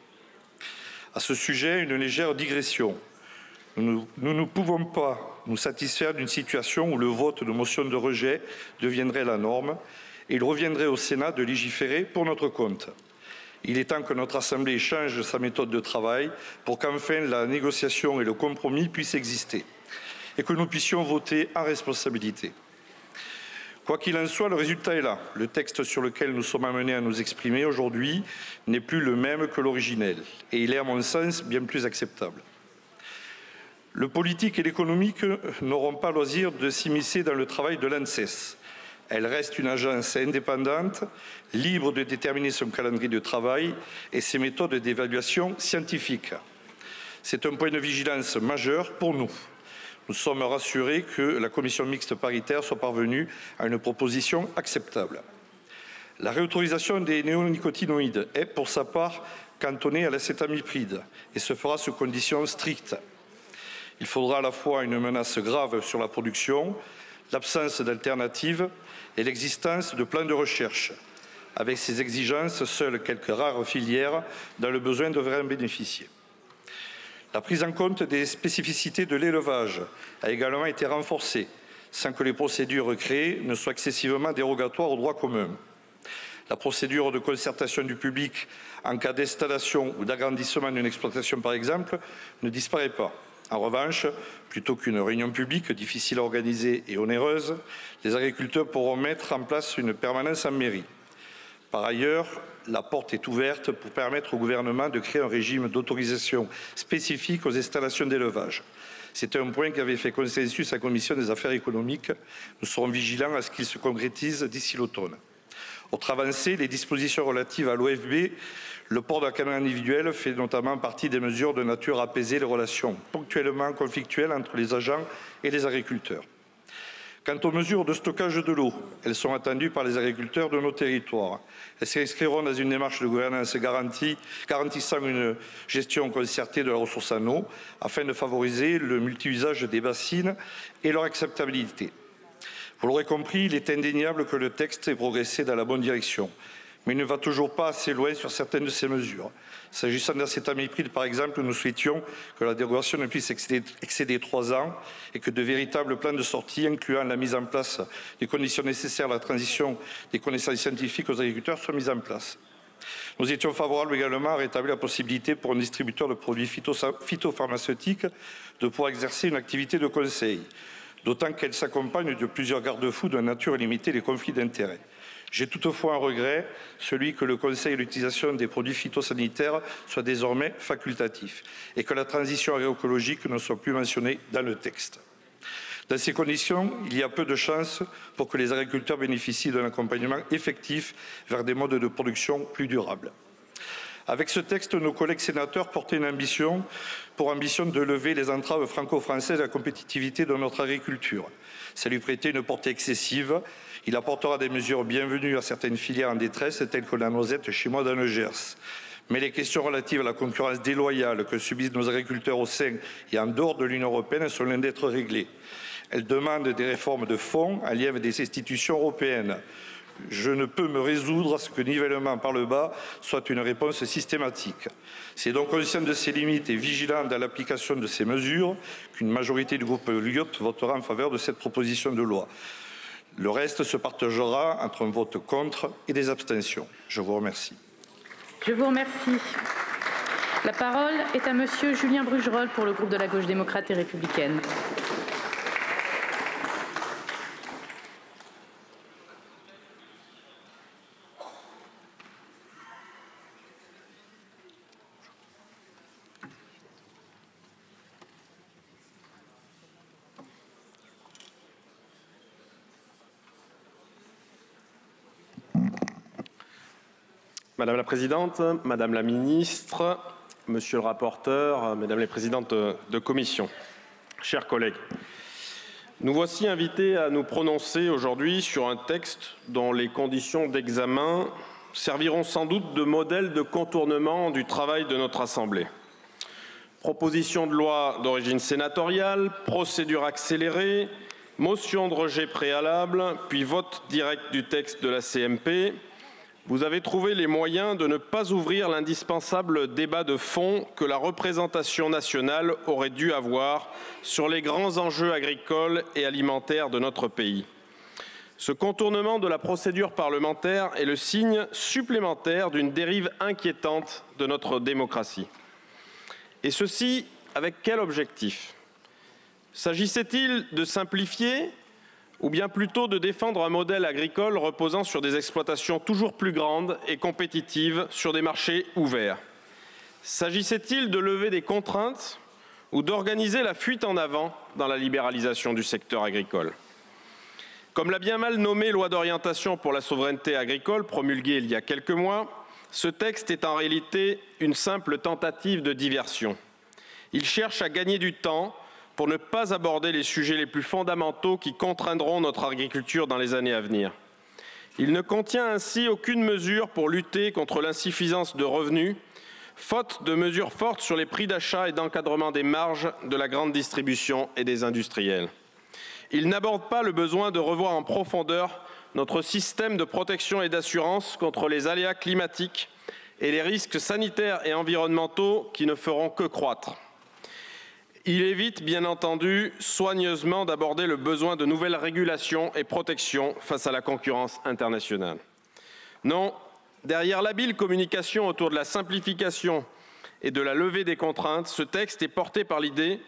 G: À ce sujet, une légère digression. Nous ne pouvons pas nous satisfaire d'une situation où le vote de motion de rejet deviendrait la norme et il reviendrait au Sénat de légiférer pour notre compte. Il est temps que notre Assemblée change sa méthode de travail pour qu'enfin la négociation et le compromis puissent exister et que nous puissions voter en responsabilité. Quoi qu'il en soit, le résultat est là. Le texte sur lequel nous sommes amenés à nous exprimer aujourd'hui n'est plus le même que l'originel et il est, à mon sens, bien plus acceptable. Le politique et l'économique n'auront pas loisir de s'immiscer dans le travail de l'ANSES. Elle reste une agence indépendante, libre de déterminer son calendrier de travail et ses méthodes d'évaluation scientifique. C'est un point de vigilance majeur pour nous. Nous sommes rassurés que la commission mixte paritaire soit parvenue à une proposition acceptable. La réautorisation des néonicotinoïdes est, pour sa part, cantonnée à l'acétamipride et se fera sous conditions strictes. Il faudra à la fois une menace grave sur la production, l'absence d'alternatives et l'existence de plans de recherche. Avec ces exigences, seules quelques rares filières dans le besoin devraient en bénéficier. La prise en compte des spécificités de l'élevage a également été renforcée, sans que les procédures créées ne soient excessivement dérogatoires au droit commun. La procédure de concertation du public en cas d'installation ou d'agrandissement d'une exploitation, par exemple, ne disparaît pas. En revanche, plutôt qu'une réunion publique difficile à organiser et onéreuse, les agriculteurs pourront mettre en place une permanence en mairie. Par ailleurs, la porte est ouverte pour permettre au gouvernement de créer un régime d'autorisation spécifique aux installations d'élevage. C'est un point qui avait fait consensus à la Commission des affaires économiques. Nous serons vigilants à ce qu'il se concrétise d'ici l'automne. Autre avancée, les dispositions relatives à l'OFB, le port d'un camion individuel fait notamment partie des mesures de nature à apaiser les relations ponctuellement conflictuelles entre les agents et les agriculteurs. Quant aux mesures de stockage de l'eau, elles sont attendues par les agriculteurs de nos territoires. Elles s'inscriront dans une démarche de gouvernance garantissant une gestion concertée de la ressource en eau afin de favoriser le multi-usage des bassines et leur acceptabilité. Vous l'aurez compris, il est indéniable que le texte ait progressé dans la bonne direction, mais il ne va toujours pas assez loin sur certaines de ces mesures. S'agissant de l'acétamipride, par exemple, nous souhaitions que la dérogation ne puisse excéder 3 ans et que de véritables plans de sortie, incluant la mise en place des conditions nécessaires à la transition des connaissances scientifiques aux agriculteurs, soient mises en place. Nous étions favorables également à rétablir la possibilité pour un distributeur de produits phytopharmaceutiques de pouvoir exercer une activité de conseil. d'autant qu'elle s'accompagne de plusieurs garde-fous de nature à limiter les conflits d'intérêts. J'ai toutefois un regret, celui que le conseil de l'utilisation des produits phytosanitaires soit désormais facultatif et que la transition agroécologique ne soit plus mentionnée dans le texte. Dans ces conditions, il y a peu de chances pour que les agriculteurs bénéficient d'un accompagnement effectif vers des modes de production plus durables. Avec ce texte, nos collègues sénateurs portaient une ambition de lever les entraves franco-françaises à la compétitivité de notre agriculture. Ça lui prêtait une portée excessive. Il apportera des mesures bienvenues à certaines filières en détresse, telles que la noisette chez moi dans le Gers. Mais les questions relatives à la concurrence déloyale que subissent nos agriculteurs au sein et en dehors de l'Union européenne sont loin d'être réglées. Elles demandent des réformes de fond en lien avec des institutions européennes. Je ne peux me résoudre à ce que le nivellement par le bas soit une réponse systématique. C'est donc conscient de ces limites et vigilant dans l'application de ces mesures qu'une majorité du groupe Lyot votera en faveur de cette proposition de loi. Le reste se partagera entre un vote contre et des abstentions. Je vous remercie.
C: Je vous remercie. La parole est à Monsieur Julien Brugerolles pour le groupe de la Gauche démocrate et républicaine.
H: Madame la Présidente, Madame la Ministre, Monsieur le rapporteur, Mesdames les Présidentes de commission, chers collègues, nous voici invités à nous prononcer aujourd'hui sur un texte dont les conditions d'examen serviront sans doute de modèle de contournement du travail de notre Assemblée. Proposition de loi d'origine sénatoriale, procédure accélérée, motion de rejet préalable, puis vote direct du texte de la CMP. Vous avez trouvé les moyens de ne pas ouvrir l'indispensable débat de fond que la représentation nationale aurait dû avoir sur les grands enjeux agricoles et alimentaires de notre pays. Ce contournement de la procédure parlementaire est le signe supplémentaire d'une dérive inquiétante de notre démocratie. Et ceci avec quel objectif? S'agissait-il de simplifier ou bien plutôt de défendre un modèle agricole reposant sur des exploitations toujours plus grandes et compétitives sur des marchés ouverts? S'agissait-il de lever des contraintes ou d'organiser la fuite en avant dans la libéralisation du secteur agricole? Comme l'a bien mal nommé loi d'orientation pour la souveraineté agricole promulguée il y a quelques mois, ce texte est en réalité une simple tentative de diversion. Il cherche à gagner du temps pour ne pas aborder les sujets les plus fondamentaux qui contraindront notre agriculture dans les années à venir. Il ne contient ainsi aucune mesure pour lutter contre l'insuffisance de revenus, faute de mesures fortes sur les prix d'achat et d'encadrement des marges de la grande distribution et des industriels. Il n'aborde pas le besoin de revoir en profondeur notre système de protection et d'assurance contre les aléas climatiques et les risques sanitaires et environnementaux qui ne feront que croître. Il évite, bien entendu, soigneusement d'aborder le besoin de nouvelles régulations et protections face à la concurrence internationale. Non, derrière l'habile communication autour de la simplification et de la levée des contraintes, ce texte est porté par l'idée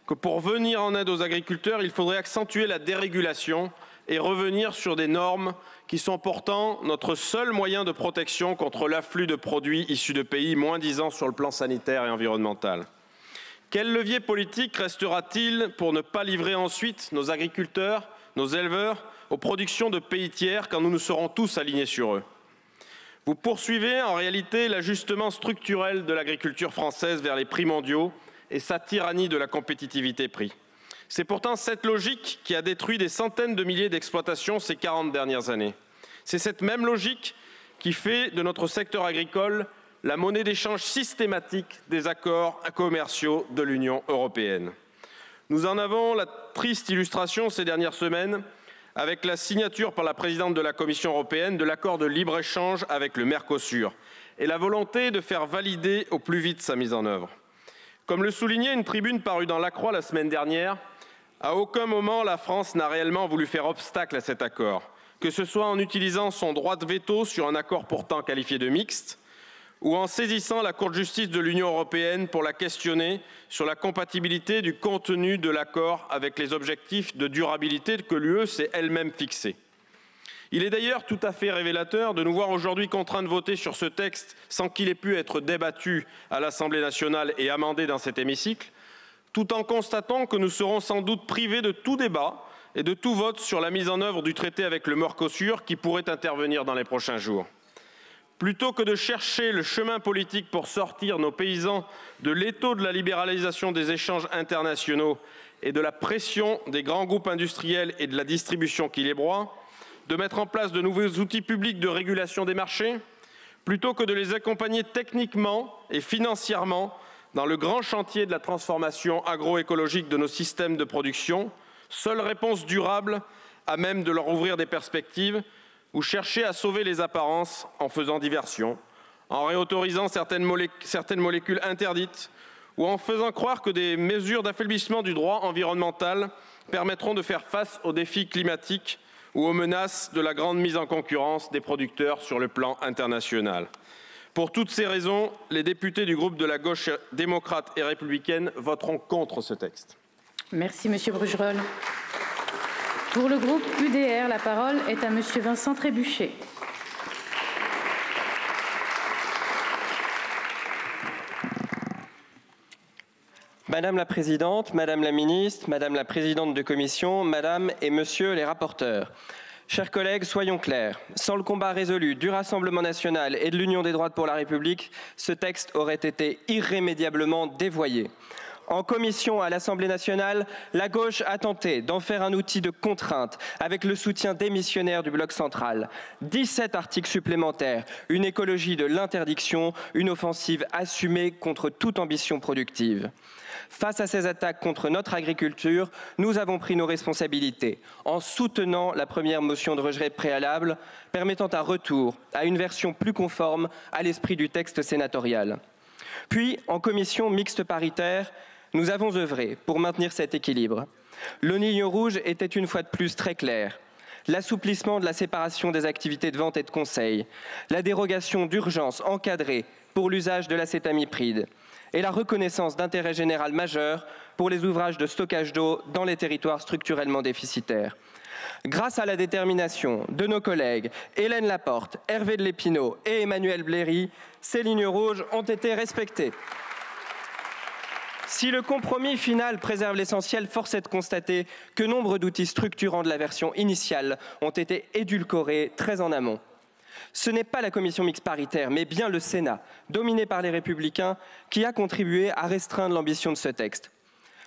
H: que pour venir en aide aux agriculteurs, il faudrait accentuer la dérégulation et revenir sur des normes qui sont pourtant notre seul moyen de protection contre l'afflux de produits issus de pays moins-disants sur le plan sanitaire et environnemental. Quel levier politique restera-t-il pour ne pas livrer ensuite nos agriculteurs, nos éleveurs aux productions de pays tiers quand nous nous serons tous alignés sur eux? Vous poursuivez en réalité l'ajustement structurel de l'agriculture française vers les prix mondiaux et sa tyrannie de la compétitivité prix. C'est pourtant cette logique qui a détruit des centaines de milliers d'exploitations ces 40 dernières années. C'est cette même logique qui fait de notre secteur agricole la monnaie d'échange systématique des accords commerciaux de l'Union européenne. Nous en avons la triste illustration ces dernières semaines avec la signature par la présidente de la Commission européenne de l'accord de libre-échange avec le Mercosur et la volonté de faire valider au plus vite sa mise en œuvre. Comme le soulignait une tribune parue dans La Croix la semaine dernière, à aucun moment la France n'a réellement voulu faire obstacle à cet accord, que ce soit en utilisant son droit de veto sur un accord pourtant qualifié de mixte, ou en saisissant la Cour de justice de l'Union européenne pour la questionner sur la compatibilité du contenu de l'accord avec les objectifs de durabilité que l'UE s'est elle-même fixés. Il est d'ailleurs tout à fait révélateur de nous voir aujourd'hui contraints de voter sur ce texte sans qu'il ait pu être débattu à l'Assemblée nationale et amendé dans cet hémicycle, tout en constatant que nous serons sans doute privés de tout débat et de tout vote sur la mise en œuvre du traité avec le Mercosur qui pourrait intervenir dans les prochains jours. Plutôt que de chercher le chemin politique pour sortir nos paysans de l'étau de la libéralisation des échanges internationaux et de la pression des grands groupes industriels et de la distribution qui les broie, de mettre en place de nouveaux outils publics de régulation des marchés, plutôt que de les accompagner techniquement et financièrement dans le grand chantier de la transformation agroécologique de nos systèmes de production, seule réponse durable à même de leur ouvrir des perspectives, ou chercher à sauver les apparences en faisant diversion, en réautorisant certaines molécules interdites, ou en faisant croire que des mesures d'affaiblissement du droit environnemental permettront de faire face aux défis climatiques ou aux menaces de la grande mise en concurrence des producteurs sur le plan international. Pour toutes ces raisons, les députés du groupe de la gauche démocrate et républicaine voteront contre ce texte.
C: Merci Monsieur Brugerol. Pour le groupe UDR, la parole est à Monsieur Vincent Trébuchet.
I: Madame la Présidente, Madame la Ministre, Madame la Présidente de Commission, Madame et Monsieur les rapporteurs. Chers collègues, soyons clairs. Sans le combat résolu du Rassemblement national et de l'Union des droites pour la République, ce texte aurait été irrémédiablement dévoyé. En commission à l'Assemblée nationale, la gauche a tenté d'en faire un outil de contrainte avec le soutien démissionnaire du bloc central. 17 articles supplémentaires, une écologie de l'interdiction, une offensive assumée contre toute ambition productive. Face à ces attaques contre notre agriculture, nous avons pris nos responsabilités en soutenant la première motion de rejet préalable, permettant un retour à une version plus conforme à l'esprit du texte sénatorial. Puis, en commission mixte paritaire, nous avons œuvré pour maintenir cet équilibre. Le ligne rouge était une fois de plus très clair. L'assouplissement de la séparation des activités de vente et de conseil, la dérogation d'urgence encadrée pour l'usage de l'acétamipride et la reconnaissance d'intérêt général majeur pour les ouvrages de stockage d'eau dans les territoires structurellement déficitaires. Grâce à la détermination de nos collègues Hélène Laporte, Hervé de Lépinot et Emmanuel Bléry, ces lignes rouges ont été respectées. Si le compromis final préserve l'essentiel, force est de constater que nombre d'outils structurants de la version initiale ont été édulcorés très en amont. Ce n'est pas la commission mixte paritaire, mais bien le Sénat, dominé par les Républicains, qui a contribué à restreindre l'ambition de ce texte.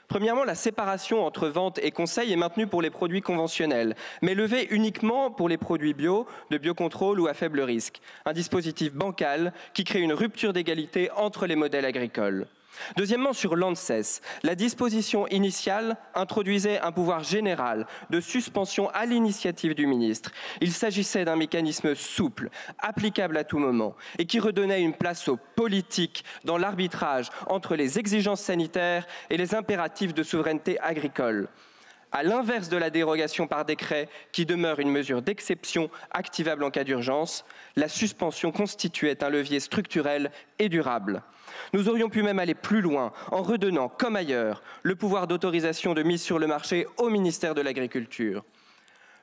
I: Premièrement, la séparation entre vente et conseil est maintenue pour les produits conventionnels, mais levée uniquement pour les produits bio, de biocontrôle ou à faible risque. Un dispositif bancal qui crée une rupture d'égalité entre les modèles agricoles. Deuxièmement, sur l'ANSES, la disposition initiale introduisait un pouvoir général de suspension à l'initiative du ministre. Il s'agissait d'un mécanisme souple, applicable à tout moment, et qui redonnait une place aux politiques dans l'arbitrage entre les exigences sanitaires et les impératifs de souveraineté agricole. À l'inverse de la dérogation par décret, qui demeure une mesure d'exception activable en cas d'urgence, la suspension constituait un levier structurel et durable. Nous aurions pu même aller plus loin en redonnant, comme ailleurs, le pouvoir d'autorisation de mise sur le marché au ministère de l'Agriculture.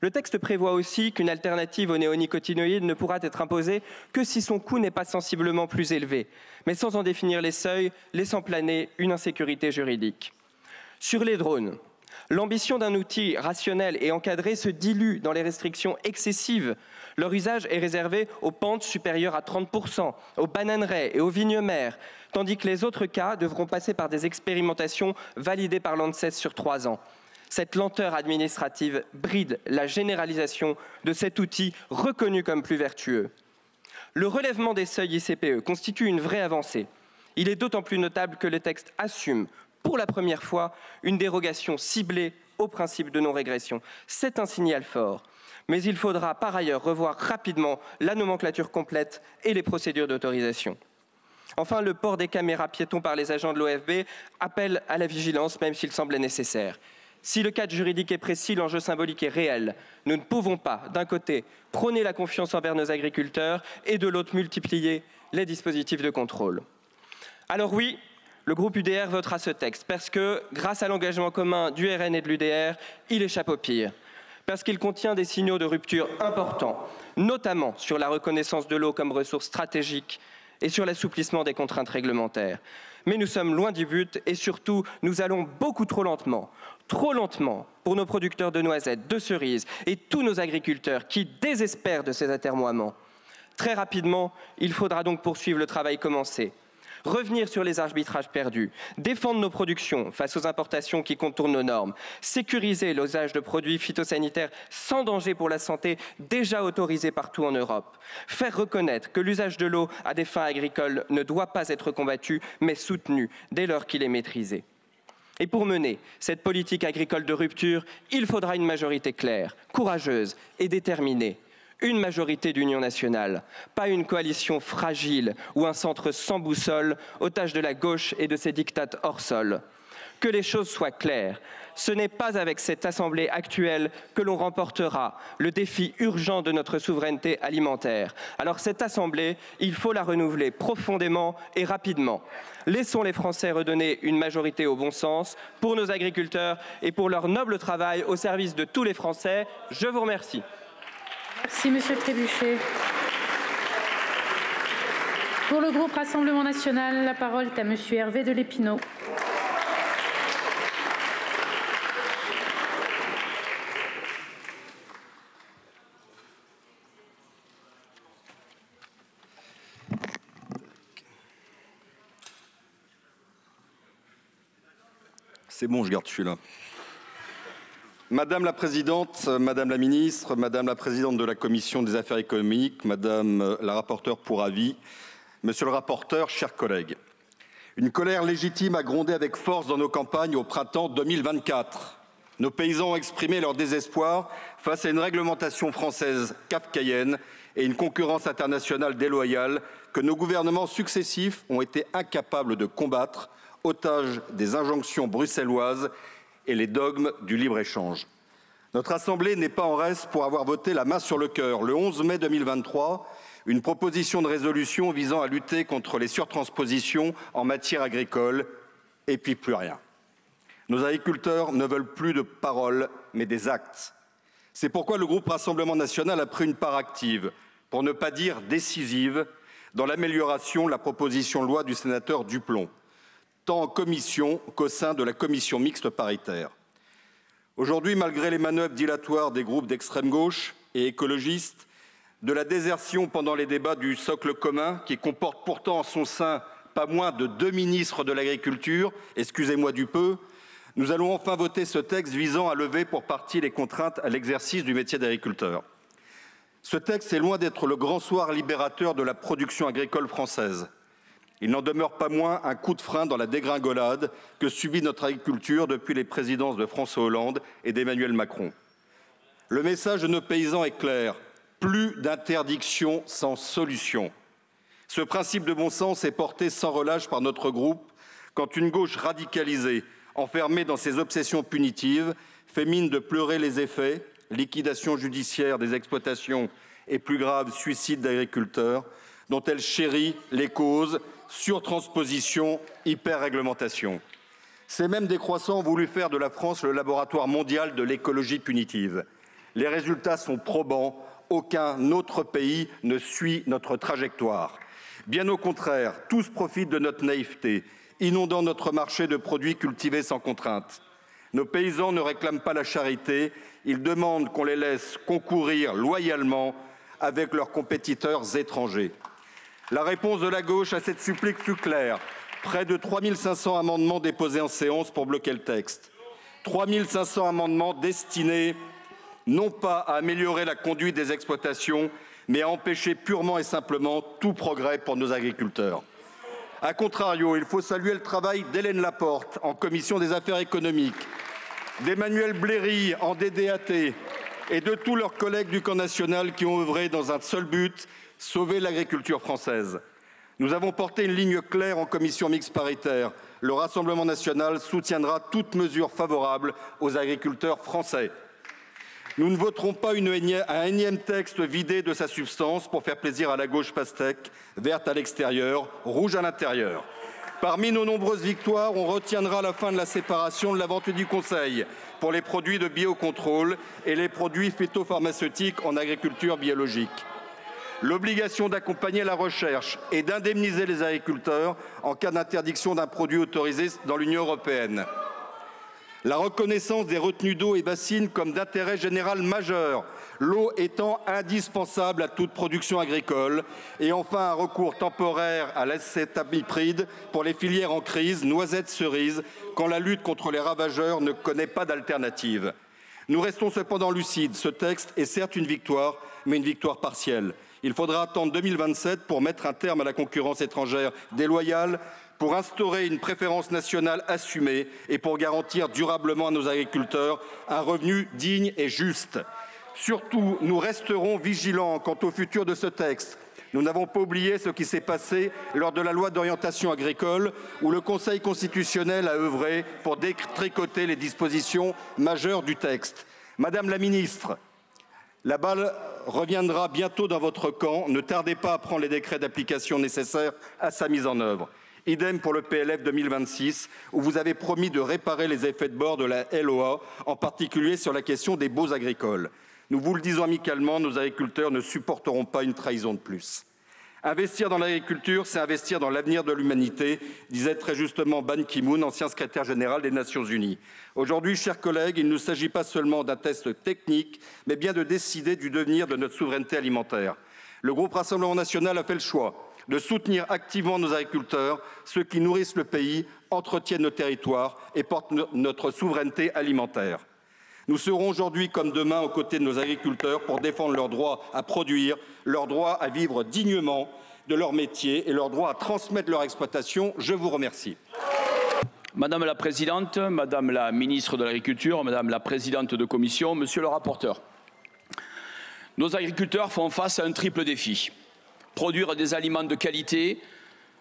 I: Le texte prévoit aussi qu'une alternative aux néonicotinoïdes ne pourra être imposée que si son coût n'est pas sensiblement plus élevé, mais sans en définir les seuils, laissant planer une insécurité juridique. Sur les drones, l'ambition d'un outil rationnel et encadré se dilue dans les restrictions excessives. Leur usage est réservé aux pentes supérieures à 30%, aux bananeraies et aux vignes mères, tandis que les autres cas devront passer par des expérimentations validées par l'ANSES sur 3 ans. Cette lenteur administrative bride la généralisation de cet outil reconnu comme plus vertueux. Le relèvement des seuils ICPE constitue une vraie avancée. Il est d'autant plus notable que le texte assume, pour la première fois, une dérogation ciblée au principe de non-régression. C'est un signal fort. Mais il faudra par ailleurs revoir rapidement la nomenclature complète et les procédures d'autorisation. Enfin, le port des caméras piétons par les agents de l'OFB appelle à la vigilance, même s'il semblait nécessaire. Si le cadre juridique est précis, l'enjeu symbolique est réel. Nous ne pouvons pas, d'un côté, prôner la confiance envers nos agriculteurs et de l'autre, multiplier les dispositifs de contrôle. Alors oui, le groupe UDR votera ce texte parce que, grâce à l'engagement commun du RN et de l'UDR, il échappe au pire. Parce qu'il contient des signaux de rupture importants, notamment sur la reconnaissance de l'eau comme ressource stratégique et sur l'assouplissement des contraintes réglementaires. Mais nous sommes loin du but et surtout, nous allons beaucoup trop lentement pour nos producteurs de noisettes, de cerises et tous nos agriculteurs qui désespèrent de ces atermoiements. Très rapidement, il faudra donc poursuivre le travail commencé. Revenir sur les arbitrages perdus, défendre nos productions face aux importations qui contournent nos normes, sécuriser l'usage de produits phytosanitaires sans danger pour la santé déjà autorisés partout en Europe, faire reconnaître que l'usage de l'eau à des fins agricoles ne doit pas être combattu mais soutenu dès lors qu'il est maîtrisé. Et pour mener cette politique agricole de rupture, il faudra une majorité claire, courageuse et déterminée. Une majorité d'union nationale, pas une coalition fragile ou un centre sans boussole, otage de la gauche et de ses diktats hors sol. Que les choses soient claires, ce n'est pas avec cette Assemblée actuelle que l'on remportera le défi urgent de notre souveraineté alimentaire. Alors cette Assemblée, il faut la renouveler profondément et rapidement. Laissons les Français redonner une majorité au bon sens pour nos agriculteurs et pour leur noble travail au service de tous les Français. Je vous remercie.
C: Merci, Monsieur Trébuchet. Pour le groupe Rassemblement national, la parole est à Monsieur Hervé de Lépinot.
J: C'est bon, je garde celui-là. Madame la Présidente, Madame la Ministre, Madame la Présidente de la Commission des Affaires économiques, Madame la rapporteure pour avis, Monsieur le rapporteur, chers collègues. Une colère légitime a grondé avec force dans nos campagnes au printemps 2024. Nos paysans ont exprimé leur désespoir face à une réglementation française kafkaïenne et une concurrence internationale déloyale que nos gouvernements successifs ont été incapables de combattre, otages des injonctions bruxelloises et les dogmes du libre-échange. Notre Assemblée n'est pas en reste pour avoir voté la main sur le cœur, le 11 mai 2023, une proposition de résolution visant à lutter contre les surtranspositions en matière agricole, et puis plus rien. Nos agriculteurs ne veulent plus de paroles, mais des actes. C'est pourquoi le groupe Rassemblement national a pris une part active, pour ne pas dire décisive, dans l'amélioration de la proposition de loi du sénateur Duplon, tant en commission qu'au sein de la commission mixte paritaire. Aujourd'hui, malgré les manœuvres dilatoires des groupes d'extrême gauche et écologistes, de la désertion pendant les débats du socle commun, qui comporte pourtant en son sein pas moins de 2 ministres de l'Agriculture, excusez-moi du peu, nous allons enfin voter ce texte visant à lever pour partie les contraintes à l'exercice du métier d'agriculteur. Ce texte est loin d'être le grand soir libérateur de la production agricole française. Il n'en demeure pas moins un coup de frein dans la dégringolade que subit notre agriculture depuis les présidences de François Hollande et d'Emmanuel Macron. Le message de nos paysans est clair, plus d'interdiction sans solution. Ce principe de bon sens est porté sans relâche par notre groupe quand une gauche radicalisée, enfermée dans ses obsessions punitives, fait mine de pleurer les effets, liquidation judiciaire des exploitations et plus grave, suicide d'agriculteurs, dont elle chérit les causes, surtransposition, hyper-réglementation. Ces mêmes décroissants ont voulu faire de la France le laboratoire mondial de l'écologie punitive. Les résultats sont probants, aucun autre pays ne suit notre trajectoire. Bien au contraire, tous profitent de notre naïveté, inondant notre marché de produits cultivés sans contrainte. Nos paysans ne réclament pas la charité, ils demandent qu'on les laisse concourir loyalement avec leurs compétiteurs étrangers. La réponse de la gauche à cette supplique fut claire. Près de 3500 amendements déposés en séance pour bloquer le texte. 3500 amendements destinés non pas à améliorer la conduite des exploitations, mais à empêcher purement et simplement tout progrès pour nos agriculteurs. A contrario, il faut saluer le travail d'Hélène Laporte en commission des affaires économiques, d'Emmanuel Bléry en DDAT et de tous leurs collègues du camp national qui ont œuvré dans un seul but, sauver l'agriculture française. Nous avons porté une ligne claire en commission mixte paritaire. Le Rassemblement national soutiendra toute mesure favorable aux agriculteurs français. Nous ne voterons pas un énième texte vidé de sa substance pour faire plaisir à la gauche pastèque, verte à l'extérieur, rouge à l'intérieur. Parmi nos nombreuses victoires, on retiendra la fin de la séparation de la vente du Conseil pour les produits de biocontrôle et les produits phytopharmaceutiques en agriculture biologique. L'obligation d'accompagner la recherche et d'indemniser les agriculteurs en cas d'interdiction d'un produit autorisé dans l'Union européenne. La reconnaissance des retenues d'eau et bassines comme d'intérêt général majeur, l'eau étant indispensable à toute production agricole. Et enfin, un recours temporaire à l'acétamipride pour les filières en crise, noisettes, cerises, quand la lutte contre les ravageurs ne connaît pas d'alternative. Nous restons cependant lucides. Ce texte est certes une victoire, mais une victoire partielle. Il faudra attendre 2027 pour mettre un terme à la concurrence étrangère déloyale, pour instaurer une préférence nationale assumée et pour garantir durablement à nos agriculteurs un revenu digne et juste. Surtout, nous resterons vigilants quant au futur de ce texte. Nous n'avons pas oublié ce qui s'est passé lors de la loi d'orientation agricole, où le Conseil constitutionnel a œuvré pour détricoter les dispositions majeures du texte. Madame la ministre, la balle reviendra bientôt dans votre camp. Ne tardez pas à prendre les décrets d'application nécessaires à sa mise en œuvre. Idem pour le PLF 2026, où vous avez promis de réparer les effets de bord de la LOA, en particulier sur la question des baux agricoles. Nous vous le disons amicalement, nos agriculteurs ne supporteront pas une trahison de plus. Investir dans l'agriculture, c'est investir dans l'avenir de l'humanité, disait très justement Ban Ki-moon, ancien secrétaire général des Nations Unies. Aujourd'hui, chers collègues, il ne s'agit pas seulement d'un test technique, mais bien de décider du devenir de notre souveraineté alimentaire. Le groupe Rassemblement national a fait le choix de soutenir activement nos agriculteurs, ceux qui nourrissent le pays, entretiennent nos territoires et portent notre souveraineté alimentaire. Nous serons aujourd'hui comme demain aux côtés de nos agriculteurs pour défendre leur droit à produire, leur droit à vivre dignement de leur métier et leur droit à transmettre leur exploitation. Je vous remercie.
K: Madame la Présidente, Madame la Ministre de l'Agriculture, Madame la Présidente de Commission, Monsieur le rapporteur. Nos agriculteurs font face à un triple défi. Produire des aliments de qualité,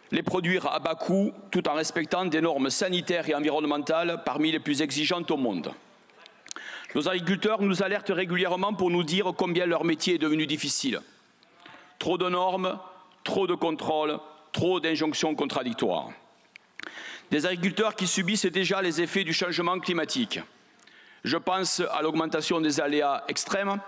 K: les produire à bas coût, tout en respectant des normes sanitaires et environnementales parmi les plus exigeantes au monde. Nos agriculteurs nous alertent régulièrement pour nous dire combien leur métier est devenu difficile. Trop de normes, trop de contrôles, trop d'injonctions contradictoires. Des agriculteurs qui subissent déjà les effets du changement climatique. Je pense à l'augmentation des aléas extrêmes,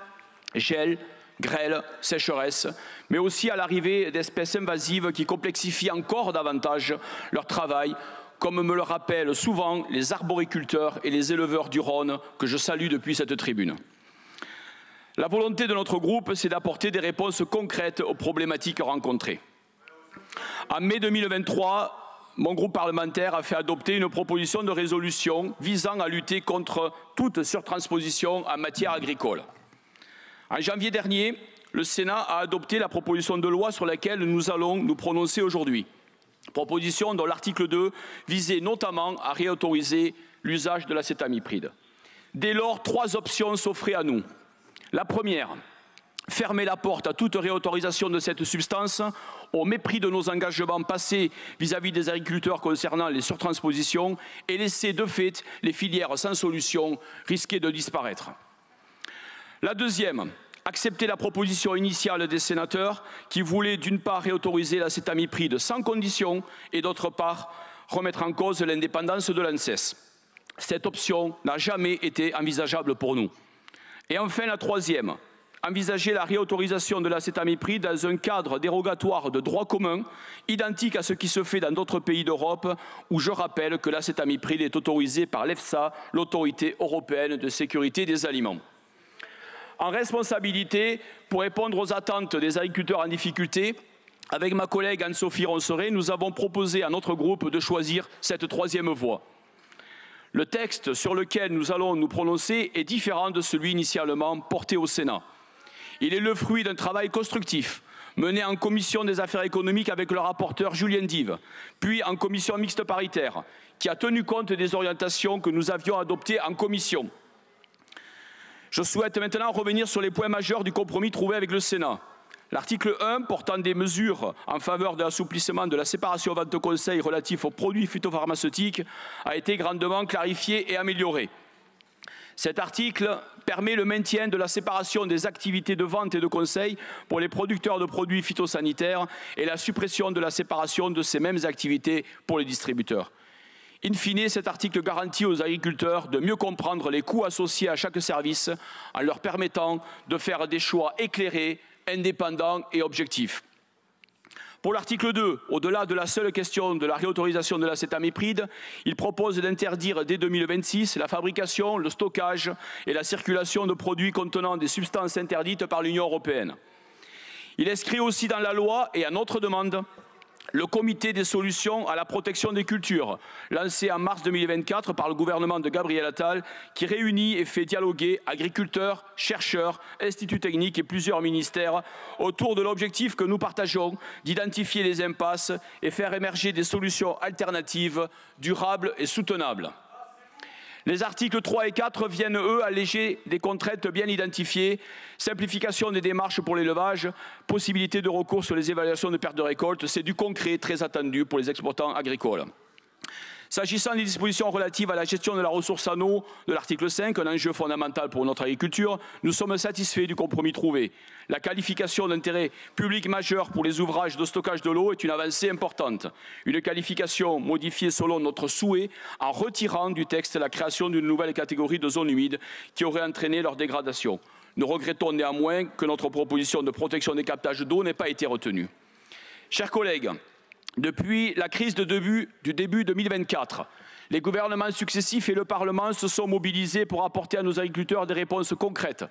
K: gel, grêle, sécheresse, mais aussi à l'arrivée d'espèces invasives qui complexifient encore davantage leur travail, comme me le rappellent souvent les arboriculteurs et les éleveurs du Rhône que je salue depuis cette tribune. La volonté de notre groupe, c'est d'apporter des réponses concrètes aux problématiques rencontrées. En mai 2023, mon groupe parlementaire a fait adopter une proposition de résolution visant à lutter contre toute surtransposition en matière agricole. En janvier dernier, le Sénat a adopté la proposition de loi sur laquelle nous allons nous prononcer aujourd'hui. Proposition dont l'article 2 visait notamment à réautoriser l'usage de l'acétamipride. Dès lors, 3 options s'offraient à nous. La première, fermer la porte à toute réautorisation de cette substance au mépris de nos engagements passés vis-à-vis des agriculteurs concernant les surtranspositions et laisser de fait les filières sans solution risquer de disparaître. La deuxième, accepter la proposition initiale des sénateurs qui voulaient d'une part réautoriser l'acétamipride sans condition et d'autre part remettre en cause l'indépendance de l'ANSES. Cette option n'a jamais été envisageable pour nous. Et enfin la troisième, envisager la réautorisation de l'acétamipride dans un cadre dérogatoire de droit commun, identique à ce qui se fait dans d'autres pays d'Europe, où je rappelle que l'acétamipride est autorisé par l'EFSA, l'Autorité européenne de sécurité des aliments. En responsabilité, pour répondre aux attentes des agriculteurs en difficulté, avec ma collègue Anne-Sophie Ronceray, nous avons proposé à notre groupe de choisir cette troisième voie. Le texte sur lequel nous allons nous prononcer est différent de celui initialement porté au Sénat. Il est le fruit d'un travail constructif mené en commission des affaires économiques avec le rapporteur Julien Dive, puis en commission mixte paritaire, qui a tenu compte des orientations que nous avions adoptées en commission. Je souhaite maintenant revenir sur les points majeurs du compromis trouvé avec le Sénat. L'article 1, portant des mesures en faveur de l'assouplissement de la séparation vente-conseil relatif aux produits phytopharmaceutiques, a été grandement clarifié et amélioré. Cet article permet le maintien de la séparation des activités de vente et de conseil pour les producteurs de produits phytosanitaires et la suppression de la séparation de ces mêmes activités pour les distributeurs. In fine, cet article garantit aux agriculteurs de mieux comprendre les coûts associés à chaque service en leur permettant de faire des choix éclairés, indépendants et objectifs. Pour l'article 2, au-delà de la seule question de la réautorisation de l'acétamipride, il propose d'interdire dès 2026 la fabrication, le stockage et la circulation de produits contenant des substances interdites par l'Union européenne. Il inscrit aussi dans la loi, et à notre demande, le comité des solutions à la protection des cultures, lancé en mars 2024 par le gouvernement de Gabriel Attal, qui réunit et fait dialoguer agriculteurs, chercheurs, instituts techniques et plusieurs ministères autour de l'objectif que nous partageons d'identifier les impasses et faire émerger des solutions alternatives, durables et soutenables. Les articles 3 et 4 viennent, eux, alléger des contraintes bien identifiées, simplification des démarches pour l'élevage, possibilité de recours sur les évaluations de pertes de récolte. C'est du concret très attendu pour les exploitants agricoles. S'agissant des dispositions relatives à la gestion de la ressource en eau de l'article 5, un enjeu fondamental pour notre agriculture, nous sommes satisfaits du compromis trouvé. La qualification d'intérêt public majeur pour les ouvrages de stockage de l'eau est une avancée importante. Une qualification modifiée selon notre souhait en retirant du texte la création d'une nouvelle catégorie de zones humides qui aurait entraîné leur dégradation. Nous regrettons néanmoins que notre proposition de protection des captages d'eau n'ait pas été retenue. Chers collègues, depuis la crise du début 2024, les gouvernements successifs et le Parlement se sont mobilisés pour apporter à nos agriculteurs des réponses concrètes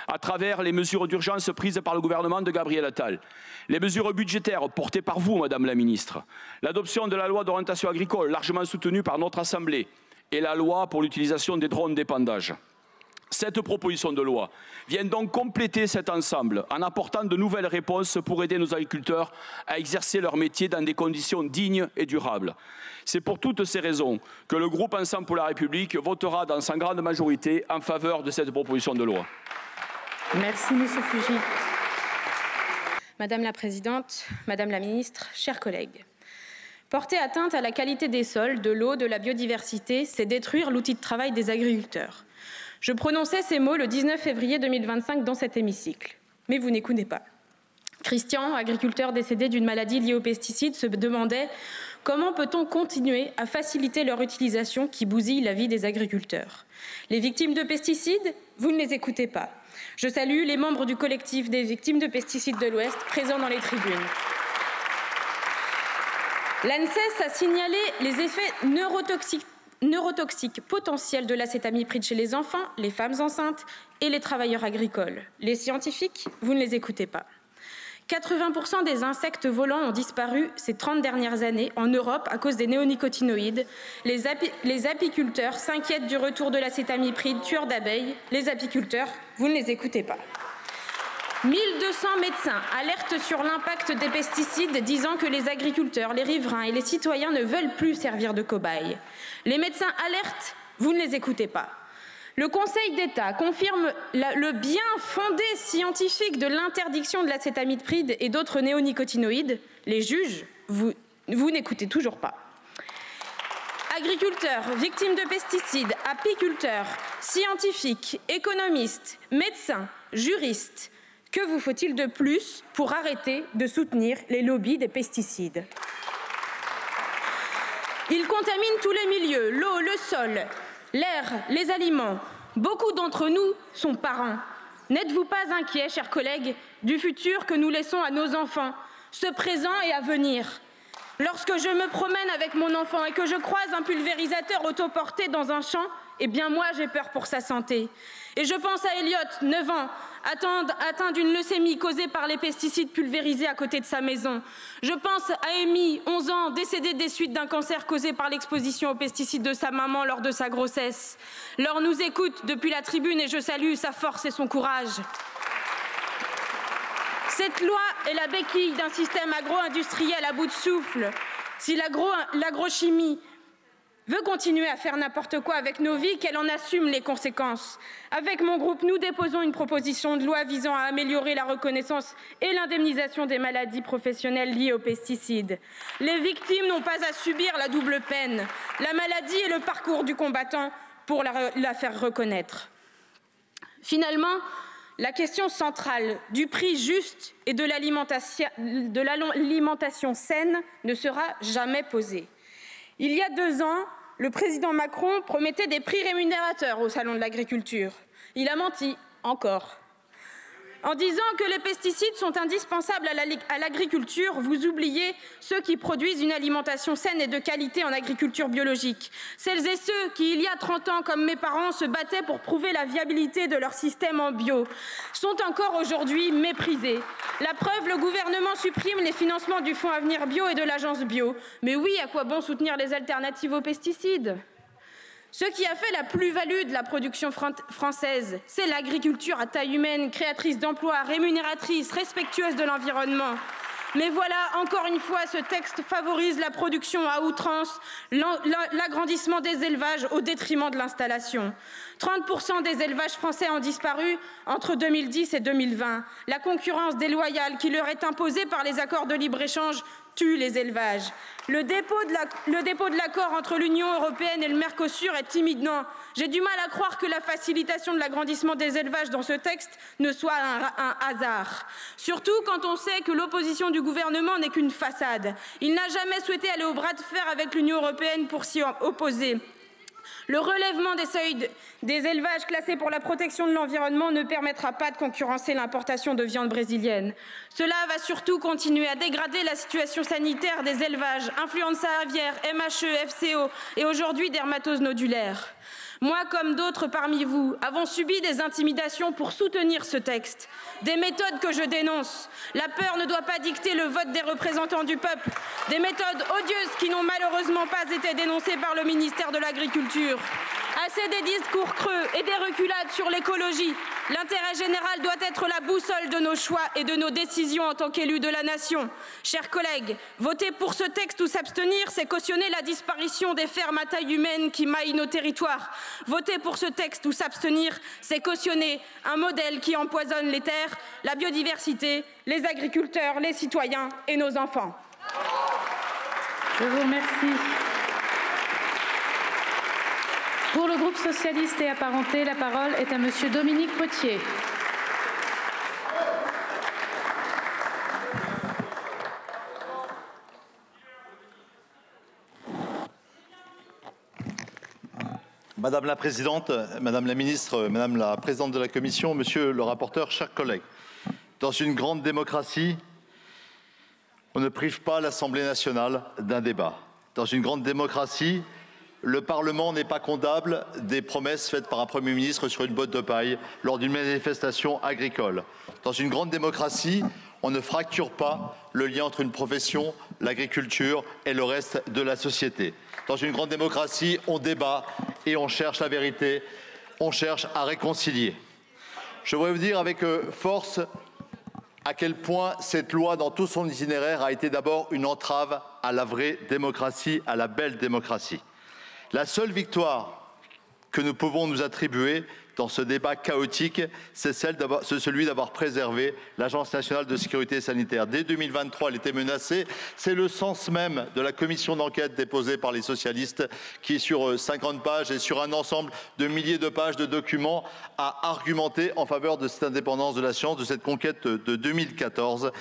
K: à travers les mesures d'urgence prises par le gouvernement de Gabriel Attal, les mesures budgétaires portées par vous, Madame la Ministre, l'adoption de la loi d'orientation agricole largement soutenue par notre Assemblée et la loi pour l'utilisation des drones d'épandage. Cette proposition de loi vient donc compléter cet ensemble en apportant de nouvelles réponses pour aider nos agriculteurs à exercer leur métier dans des conditions dignes et durables. C'est pour toutes ces raisons que le groupe Ensemble pour la République votera dans sa grande majorité en faveur de cette proposition de loi.
F: Merci, Monsieur Fugy. Madame la Présidente, Madame la Ministre, chers collègues. Porter atteinte à la qualité des sols, de l'eau, de la biodiversité, c'est détruire l'outil de travail des agriculteurs. Je prononçais ces mots le 19 février 2025 dans cet hémicycle. Mais vous n'écoutez pas. Christian, agriculteur décédé d'une maladie liée aux pesticides, se demandait comment peut-on continuer à faciliter leur utilisation qui bousille la vie des agriculteurs. Les victimes de pesticides, vous ne les écoutez pas. Je salue les membres du collectif des victimes de pesticides de l'Ouest présents dans les tribunes. L'ANSES a signalé les effets neurotoxiques potentiels de l'acétamipride chez les enfants, les femmes enceintes et les travailleurs agricoles. Les scientifiques, vous ne les écoutez pas. 80% des insectes volants ont disparu ces 30 dernières années en Europe à cause des néonicotinoïdes. Les apiculteurs s'inquiètent du retour de l'acétamipride, tueur d'abeilles. Les apiculteurs, vous ne les écoutez pas. 1200 médecins alertent sur l'impact des pesticides, disant que les agriculteurs, les riverains et les citoyens ne veulent plus servir de cobayes. Les médecins alertent, vous ne les écoutez pas. Le Conseil d'État confirme le bien fondé scientifique de l'interdiction de l'acétamipride et d'autres néonicotinoïdes. Les juges, vous n'écoutez toujours pas. Agriculteurs, victimes de pesticides, apiculteurs, scientifiques, économistes, médecins, juristes, que vous faut-il de plus pour arrêter de soutenir les lobbies des pesticides? Ils contaminent tous les milieux, l'eau, le sol, l'air, les aliments. Beaucoup d'entre nous sont parents. N'êtes-vous pas inquiets, chers collègues, du futur que nous laissons à nos enfants, ce présent et à venir? Lorsque je me promène avec mon enfant et que je croise un pulvérisateur autoporté dans un champ, eh bien moi j'ai peur pour sa santé. Et je pense à Elliot, 9 ans, atteint d'une leucémie causée par les pesticides pulvérisés à côté de sa maison. Je pense à Amy, 11 ans, décédée des suites d'un cancer causé par l'exposition aux pesticides de sa maman lors de sa grossesse. Laure nous écoute depuis la tribune et je salue sa force et son courage. Cette loi est la béquille d'un système agro-industriel à bout de souffle. Si l'agrochimie veut continuer à faire n'importe quoi avec nos vies, qu'elle en assume les conséquences. Avec mon groupe, nous déposons une proposition de loi visant à améliorer la reconnaissance et l'indemnisation des maladies professionnelles liées aux pesticides. Les victimes n'ont pas à subir la double peine, la maladie et le parcours du combattant. pour la faire reconnaître. Finalement, la question centrale du prix juste et de l'alimentation saine ne sera jamais posée. Il y a 2 ans, le président Macron promettait des prix rémunérateurs au Salon de l'agriculture. Il a menti, encore. En disant que les pesticides sont indispensables à l'agriculture, vous oubliez ceux qui produisent une alimentation saine et de qualité en agriculture biologique. Celles et ceux qui, il y a 30 ans, comme mes parents, se battaient pour prouver la viabilité de leur système en bio, sont encore aujourd'hui méprisés. La preuve, le gouvernement supprime les financements du Fonds Avenir Bio et de l'Agence Bio. Mais oui, à quoi bon soutenir les alternatives aux pesticides ? Ce qui a fait la plus-value de la production française, c'est l'agriculture à taille humaine, créatrice d'emplois, rémunératrice, respectueuse de l'environnement. Mais voilà, encore une fois, ce texte favorise la production à outrance, l'agrandissement des élevages au détriment de l'installation. 30% des élevages français ont disparu entre 2010 et 2020. La concurrence déloyale qui leur est imposée par les accords de libre-échange tue les élevages. Le dépôt de l'accord entre l'Union européenne et le Mercosur est imminent. J'ai du mal à croire que la facilitation de l'agrandissement des élevages dans ce texte ne soit un hasard. Surtout quand on sait que l'opposition du gouvernement n'est qu'une façade. Il n'a jamais souhaité aller au bras de fer avec l'Union européenne pour s'y opposer. Le relèvement des seuils des élevages classés pour la protection de l'environnement ne permettra pas de concurrencer l'importation de viande brésilienne. Cela va surtout continuer à dégrader la situation sanitaire des élevages, influenza aviaire, MHE, FCO et aujourd'hui dermatose nodulaire. Moi, comme d'autres parmi vous, avons subi des intimidations pour soutenir ce texte. Des méthodes que je dénonce. La peur ne doit pas dicter le vote des représentants du peuple. Des méthodes odieuses qui n'ont malheureusement pas été dénoncées par le ministère de l'Agriculture. Assez des discours creux et des reculades sur l'écologie. L'intérêt général doit être la boussole de nos choix et de nos décisions en tant qu'élus de la nation. Chers collègues, voter pour ce texte ou s'abstenir, c'est cautionner la disparition des fermes à taille humaine qui maillent nos territoires. Voter pour ce texte ou s'abstenir, c'est cautionner un modèle qui empoisonne les terres, la biodiversité, les agriculteurs, les citoyens et nos enfants.
C: Je vous remercie. Pour le groupe socialiste et apparenté, la parole est à monsieur Dominique Potier.
L: Madame la Présidente, Madame la Ministre, Madame la Présidente de la Commission, Monsieur le rapporteur, chers collègues, dans une grande démocratie, on ne prive pas l'Assemblée nationale d'un débat. Dans une grande démocratie, le Parlement n'est pas condamnable des promesses faites par un Premier ministre sur une botte de paille lors d'une manifestation agricole. Dans une grande démocratie, on ne fracture pas le lien entre une profession, l'agriculture et le reste de la société. Dans une grande démocratie, on débat et on cherche la vérité, on cherche à réconcilier. Je voudrais vous dire avec force à quel point cette loi, dans tout son itinéraire, a été d'abord une entrave à la vraie démocratie, à la belle démocratie. La seule victoire que nous pouvons nous attribuer dans ce débat chaotique, c'est celui d'avoir préservé l'Agence nationale de sécurité sanitaire. Dès 2023, elle était menacée. C'est le sens même de la commission d'enquête déposée par les socialistes qui, sur 50 pages et sur un ensemble de milliers de pages de documents, a argumenté en faveur de cette indépendance de la science, de cette conquête de 2014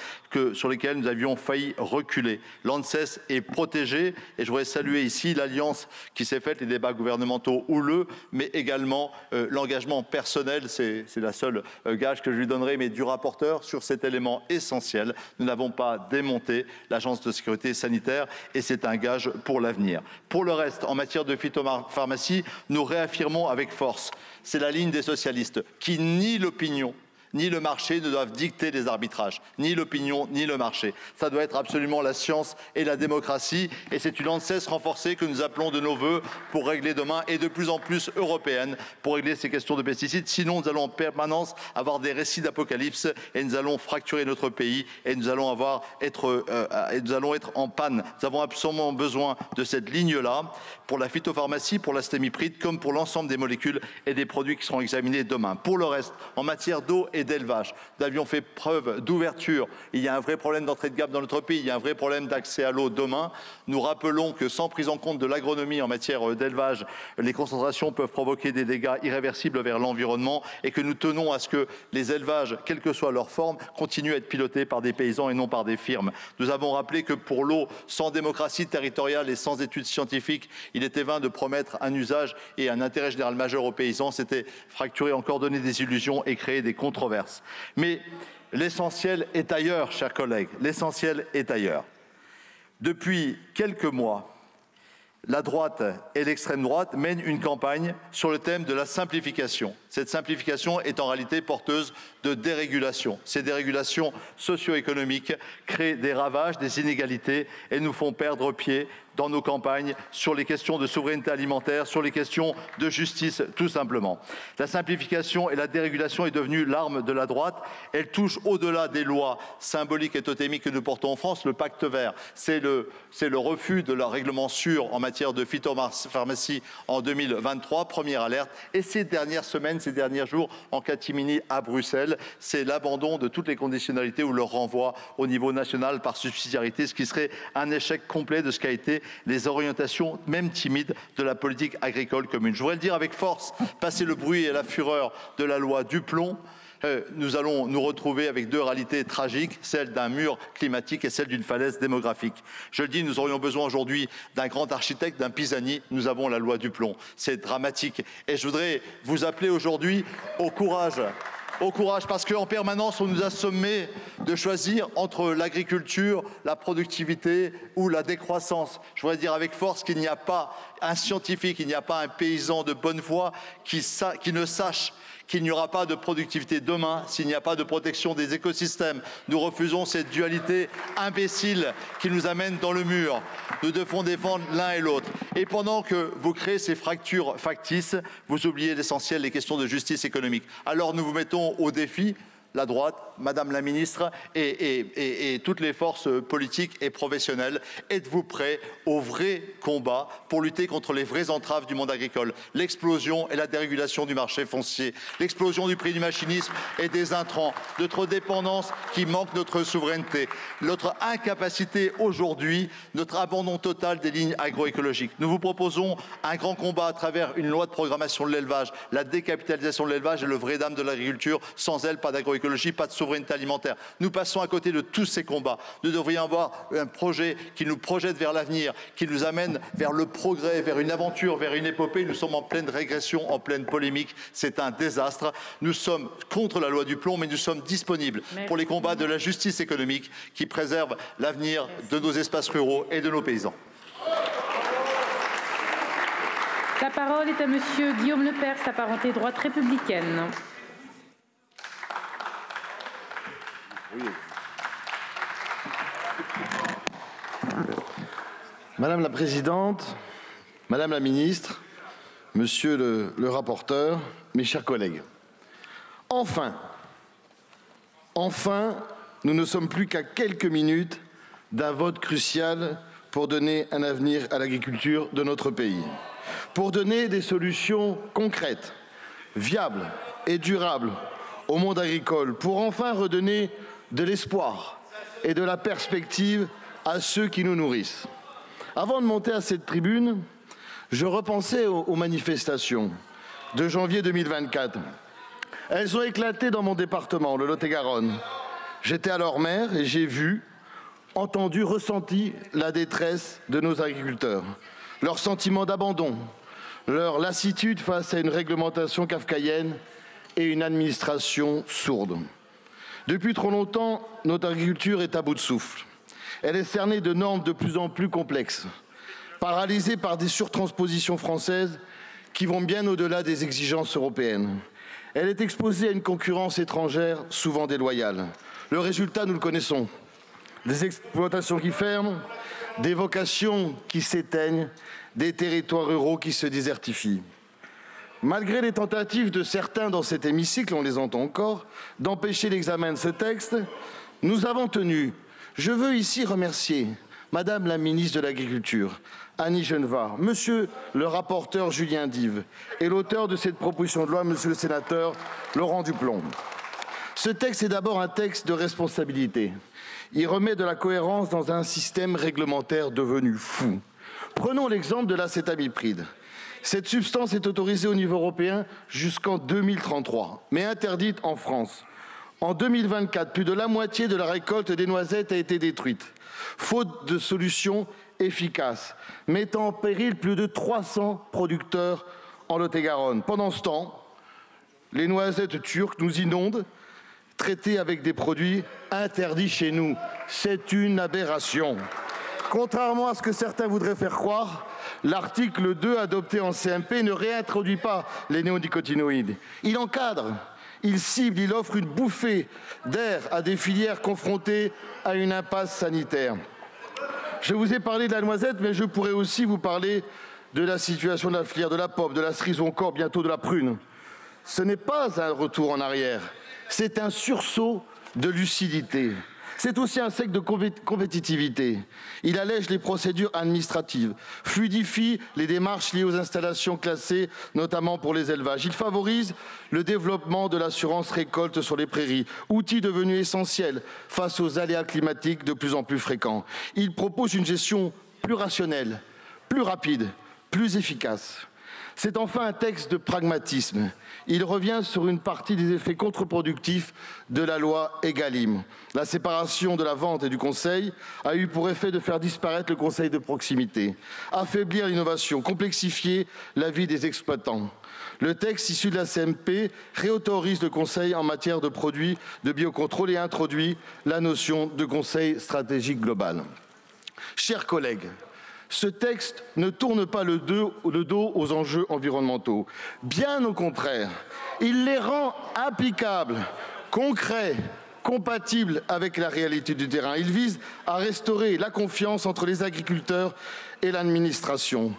L: sur lesquelles nous avions failli reculer. L'ANSES est protégée et je voudrais saluer ici l'alliance qui s'est faite, les débats gouvernementaux houleux, mais également l'engagement personnel, c'est la seule gage que je lui donnerai, mais du rapporteur sur cet élément essentiel. Nous n'avons pas démonté l'Agence de sécurité sanitaire et c'est un gage pour l'avenir. Pour le reste, en matière de phytopharmacie, nous réaffirmons avec force, c'est la ligne des socialistes qui nie l'opinion ni le marché ne doivent dicter les arbitrages, ni l'opinion, ni le marché. Ça doit être absolument la science et la démocratie, et c'est une ANSES renforcée que nous appelons de nos voeux pour régler demain, et de plus en plus européenne, pour régler ces questions de pesticides. Sinon, nous allons en permanence avoir des récits d'apocalypse, et nous allons fracturer notre pays, et nous allons être en panne. Nous avons absolument besoin de cette ligne-là, pour la phytopharmacie, pour l'astémipride, comme pour l'ensemble des molécules et des produits qui seront examinés demain. Pour le reste, en matière d'eau et et d'élevage. Nous avions fait preuve d'ouverture. Il y a un vrai problème d'entrée de gamme dans notre pays, il y a un vrai problème d'accès à l'eau demain. Nous rappelons que sans prise en compte de l'agronomie en matière d'élevage, les concentrations peuvent provoquer des dégâts irréversibles vers l'environnement et que nous tenons à ce que les élevages, quelle que soit leur forme, continuent à être pilotés par des paysans et non par des firmes. Nous avons rappelé que pour l'eau, sans démocratie territoriale et sans études scientifiques, il était vain de promettre un usage et un intérêt général majeur aux paysans. C'était fracturer encore, donner des illusions et créer des controverses. Mais l'essentiel est ailleurs, chers collègues, l'essentiel est ailleurs. Depuis quelques mois, la droite et l'extrême droite mènent une campagne sur le thème de la simplification. Cette simplification est en réalité porteuse de dérégulation. Ces dérégulations socio-économiques créent des ravages, des inégalités et nous font perdre pied dans nos campagnes sur les questions de souveraineté alimentaire, sur les questions de justice, tout simplement. La simplification et la dérégulation est devenue l'arme de la droite. Elle touche au-delà des lois symboliques et totémiques que nous portons en France. Le pacte vert, c'est le refus de leur règlement sûr en matière de phytopharmacie en 2023, première alerte. Et ces dernières semaines, ces derniers jours, en catimini à Bruxelles, c'est l'abandon de toutes les conditionnalités ou leur renvoi au niveau national par subsidiarité, ce qui serait un échec complet de ce qu'a été les orientations, même timides, de la politique agricole commune. Je voudrais le dire avec force, passer le bruit et la fureur de la loi Duplon, nous allons nous retrouver avec deux réalités tragiques, celle d'un mur climatique et celle d'une falaise démographique. Je le dis, nous aurions besoin aujourd'hui d'un grand architecte, d'un Pisani, nous avons la loi Duplon. C'est dramatique. Et je voudrais vous appeler aujourd'hui au courage. Au courage, parce qu'en permanence, on nous a sommé de choisir entre l'agriculture, la productivité ou la décroissance. Je voudrais dire avec force qu'il n'y a pas un scientifique, il n'y a pas un paysan de bonne foi qui ne sache qu'il n'y aura pas de productivité demain s'il n'y a pas de protection des écosystèmes. Nous refusons cette dualité imbécile qui nous amène dans le mur. Nous devons défendre l'un et l'autre. Et pendant que vous créez ces fractures factices, vous oubliez l'essentiel, les questions de justice économique. Alors nous vous mettons au défi, la droite, Madame la Ministre et toutes les forces politiques et professionnelles. Êtes-vous prêts au vrai combat pour lutter contre les vraies entraves du monde agricole? L'explosion et la dérégulation du marché foncier, l'explosion du prix du machinisme et des intrants, notre dépendance qui manque notre souveraineté, notre incapacité aujourd'hui, notre abandon total des lignes agroécologiques. Nous vous proposons un grand combat à travers une loi de programmation de l'élevage, la décapitalisation de l'élevage et le vrai dame de l'agriculture. Sans elle, pas d'agroécologie, pas de souveraineté alimentaire. Nous passons à côté de tous ces combats. Nous devrions avoir un projet qui nous projette vers l'avenir, qui nous amène vers le progrès, vers une aventure, vers une épopée. Nous sommes en pleine régression, en pleine polémique. C'est un désastre. Nous sommes contre la loi Duplon, mais nous sommes disponibles pour les combats de la justice économique qui préservent l'avenir de nos espaces ruraux et de nos paysans.
C: La parole est à Monsieur Guillaume Lepers, apparenté droite républicaine.
M: Oui. Madame la Présidente, Madame la Ministre, Monsieur le rapporteur, mes chers collègues. Enfin, nous ne sommes plus qu'à quelques minutes d'un vote crucial pour donner un avenir à l'agriculture de notre pays, pour donner des solutions concrètes, viables et durables au monde agricole, pour enfin redonner de l'espoir et de la perspective à ceux qui nous nourrissent. Avant de monter à cette tribune, je repensais aux manifestations de janvier 2024. Elles ont éclaté dans mon département, le Lot-et-Garonne. J'étais alors maire et j'ai vu, entendu, ressenti la détresse de nos agriculteurs, leur sentiment d'abandon, leur lassitude face à une réglementation kafkaïenne et une administration sourde. Depuis trop longtemps, notre agriculture est à bout de souffle. Elle est cernée de normes de plus en plus complexes, paralysée par des surtranspositions françaises qui vont bien au-delà des exigences européennes. Elle est exposée à une concurrence étrangère souvent déloyale. Le résultat, nous le connaissons. Des exploitations qui ferment, des vocations qui s'éteignent, des territoires ruraux qui se désertifient. Malgré les tentatives de certains dans cet hémicycle, on les entend encore, d'empêcher l'examen de ce texte, nous avons tenu. Je veux ici remercier Madame la ministre de l'Agriculture, Annie Genevard, Monsieur le rapporteur Julien Dive et l'auteur de cette proposition de loi, Monsieur le sénateur Laurent Duplon. Ce texte est d'abord un texte de responsabilité. Il remet de la cohérence dans un système réglementaire devenu fou. Prenons l'exemple de l'acétamipride. Cette substance est autorisée au niveau européen jusqu'en 2033, mais interdite en France. En 2024, plus de la moitié de la récolte des noisettes a été détruite, faute de solutions efficaces, mettant en péril plus de 300 producteurs en Lot-et-Garonne. Pendant ce temps, les noisettes turques nous inondent, traitées avec des produits interdits chez nous. C'est une aberration. Contrairement à ce que certains voudraient faire croire, l'article 2 adopté en CMP ne réintroduit pas les néonicotinoïdes. Il encadre, il cible, il offre une bouffée d'air à des filières confrontées à une impasse sanitaire. Je vous ai parlé de la noisette, mais je pourrais aussi vous parler de la situation de la filière de la pomme, de la cerise ou encore bientôt de la prune. Ce n'est pas un retour en arrière, c'est un sursaut de lucidité. C'est aussi un secteur de compétitivité. Il allège les procédures administratives, fluidifie les démarches liées aux installations classées, notamment pour les élevages. Il favorise le développement de l'assurance récolte sur les prairies, outil devenu essentiel face aux aléas climatiques de plus en plus fréquents. Il propose une gestion plus rationnelle, plus rapide, plus efficace. C'est enfin un texte de pragmatisme. Il revient sur une partie des effets contre-productifs de la loi Egalim. La séparation de la vente et du conseil a eu pour effet de faire disparaître le conseil de proximité, affaiblir l'innovation, complexifier la vie des exploitants. Le texte issu de la CMP réautorise le conseil en matière de produits de biocontrôle et introduit la notion de conseil stratégique global. Chers collègues, ce texte ne tourne pas le dos aux enjeux environnementaux. Bien au contraire, il les rend applicables, concrets, compatibles avec la réalité du terrain. Il vise à restaurer la confiance entre les agriculteurs et l'administration.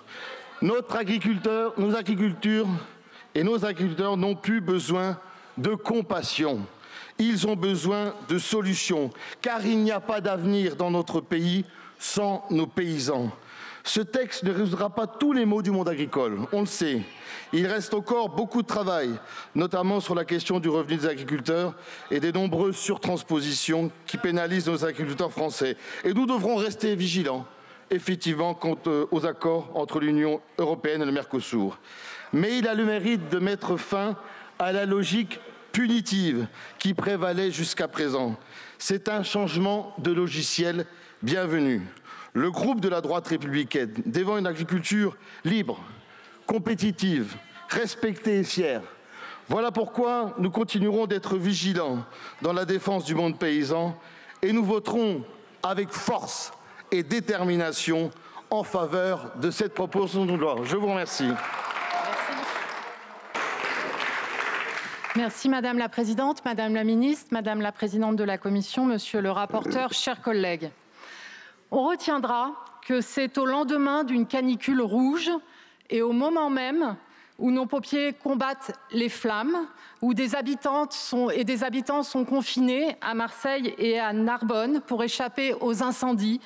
M: Nos agriculteurs n'ont plus besoin de compassion. Ils ont besoin de solutions, car il n'y a pas d'avenir dans notre pays sans nos paysans. Ce texte ne résoudra pas tous les maux du monde agricole, on le sait. Il reste encore beaucoup de travail, notamment sur la question du revenu des agriculteurs et des nombreuses surtranspositions qui pénalisent nos agriculteurs français. Et nous devrons rester vigilants, effectivement, quant aux accords entre l'Union européenne et le Mercosur. Mais il a le mérite de mettre fin à la logique punitive qui prévalait jusqu'à présent. C'est un changement de logiciel bienvenu. Le groupe de la droite républicaine défend une agriculture libre, compétitive, respectée et fière. Voilà pourquoi nous continuerons d'être vigilants dans la défense du monde paysan et nous voterons avec force et détermination en faveur de cette proposition de loi. Je vous remercie.
N: Merci Madame la Présidente, Madame la Ministre, Madame la Présidente de la Commission, Monsieur le rapporteur, chers collègues. On retiendra que c'est au lendemain d'une canicule rouge et au moment même où nos pompiers combattent les flammes, où des habitantes et des habitants sont confinés à Marseille et à Narbonne pour échapper aux incendies,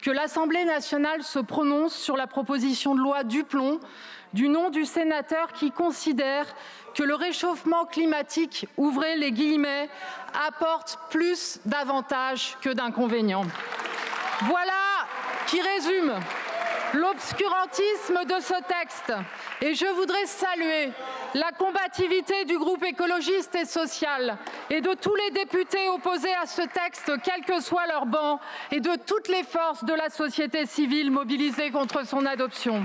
N: que l'Assemblée nationale se prononce sur la proposition de loi Duplomb du nom du sénateur qui considère que le réchauffement climatique, ouvrez les guillemets, apporte plus d'avantages que d'inconvénients. Voilà qui résume l'obscurantisme de ce texte. Et je voudrais saluer la combativité du groupe écologiste et social et de tous les députés opposés à ce texte, quel que soit leur banc, et de toutes les forces de la société civile mobilisées contre son adoption.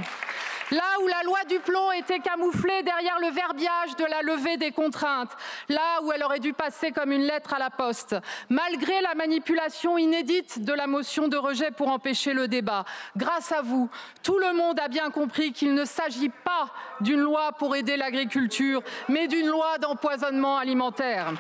N: Là où la loi Duplomb était camouflée derrière le verbiage de la levée des contraintes, là où elle aurait dû passer comme une lettre à la poste, malgré la manipulation inédite de la motion de rejet pour empêcher le débat, grâce à vous, tout le monde a bien compris qu'il ne s'agit pas d'une loi pour aider l'agriculture, mais d'une loi d'empoisonnement alimentaire.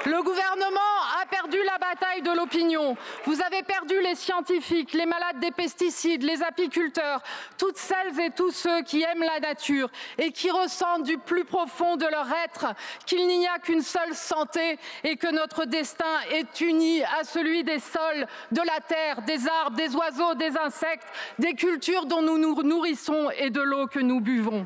N: Le gouvernement a perdu la bataille de l'opinion. Vous avez perdu les scientifiques, les malades des pesticides, les apiculteurs, toutes celles et tous ceux qui aiment la nature et qui ressentent du plus profond de leur être qu'il n'y a qu'une seule santé et que notre destin est uni à celui des sols, de la terre, des arbres, des oiseaux, des insectes, des cultures dont nous nous nourrissons et de l'eau que nous buvons.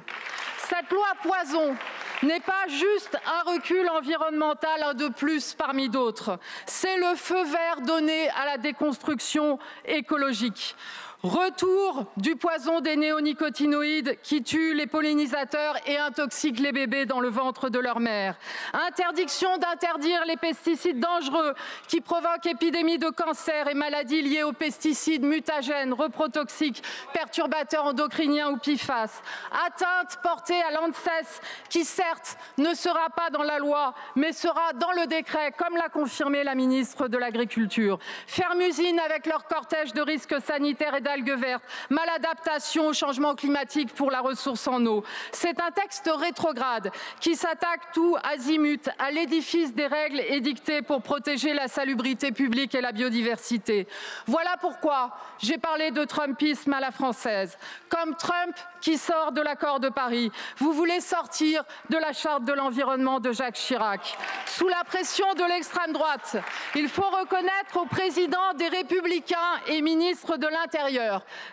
N: Cette loi poison n'est pas juste un recul environnemental, un de plus parmi d'autres. C'est le feu vert donné à la déconstruction écologique. Retour du poison des néonicotinoïdes qui tuent les pollinisateurs et intoxiquent les bébés dans le ventre de leur mère. Interdiction d'interdire les pesticides dangereux qui provoquent épidémies de cancer et maladies liées aux pesticides mutagènes, reprotoxiques, perturbateurs endocriniens ou PFAS. Atteinte portée à l'ANSES qui certes ne sera pas dans la loi mais sera dans le décret comme l'a confirmé la ministre de l'Agriculture. Ferme-usine avec leur cortège de risques sanitaires et algues vertes, maladaptation au changement climatique pour la ressource en eau. C'est un texte rétrograde qui s'attaque tout azimut à l'édifice des règles édictées pour protéger la salubrité publique et la biodiversité. Voilà pourquoi j'ai parlé de Trumpisme à la française. Comme Trump qui sort de l'accord de Paris, vous voulez sortir de la charte de l'environnement de Jacques Chirac. Sous la pression de l'extrême droite, il faut reconnaître au président des Républicains et ministre de l'Intérieur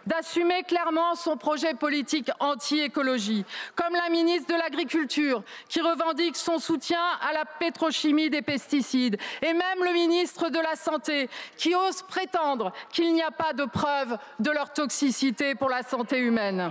N: d'assumer clairement son projet politique anti-écologie, comme la ministre de l'Agriculture qui revendique son soutien à la pétrochimie des pesticides et même le ministre de la Santé qui ose prétendre qu'il n'y a pas de preuve de leur toxicité pour la santé humaine.